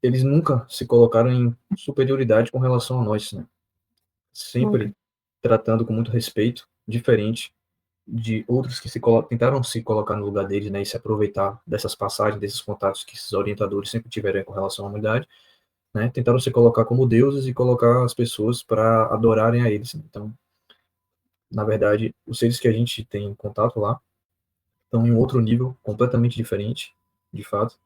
eles nunca se colocaram em superioridade com relação a nós, né? Nunca. Sempre tratando com muito respeito, diferente de outros que tentaram se colocar no lugar deles, né, e se aproveitar dessas passagens, desses contatos que esses orientadores sempre tiveram com relação à humanidade, né? Tentaram se colocar como deuses e colocar as pessoas para adorarem a eles, né? Então, na verdade, os seres que a gente tem contato lá estão em um outro nível completamente diferente, de fato,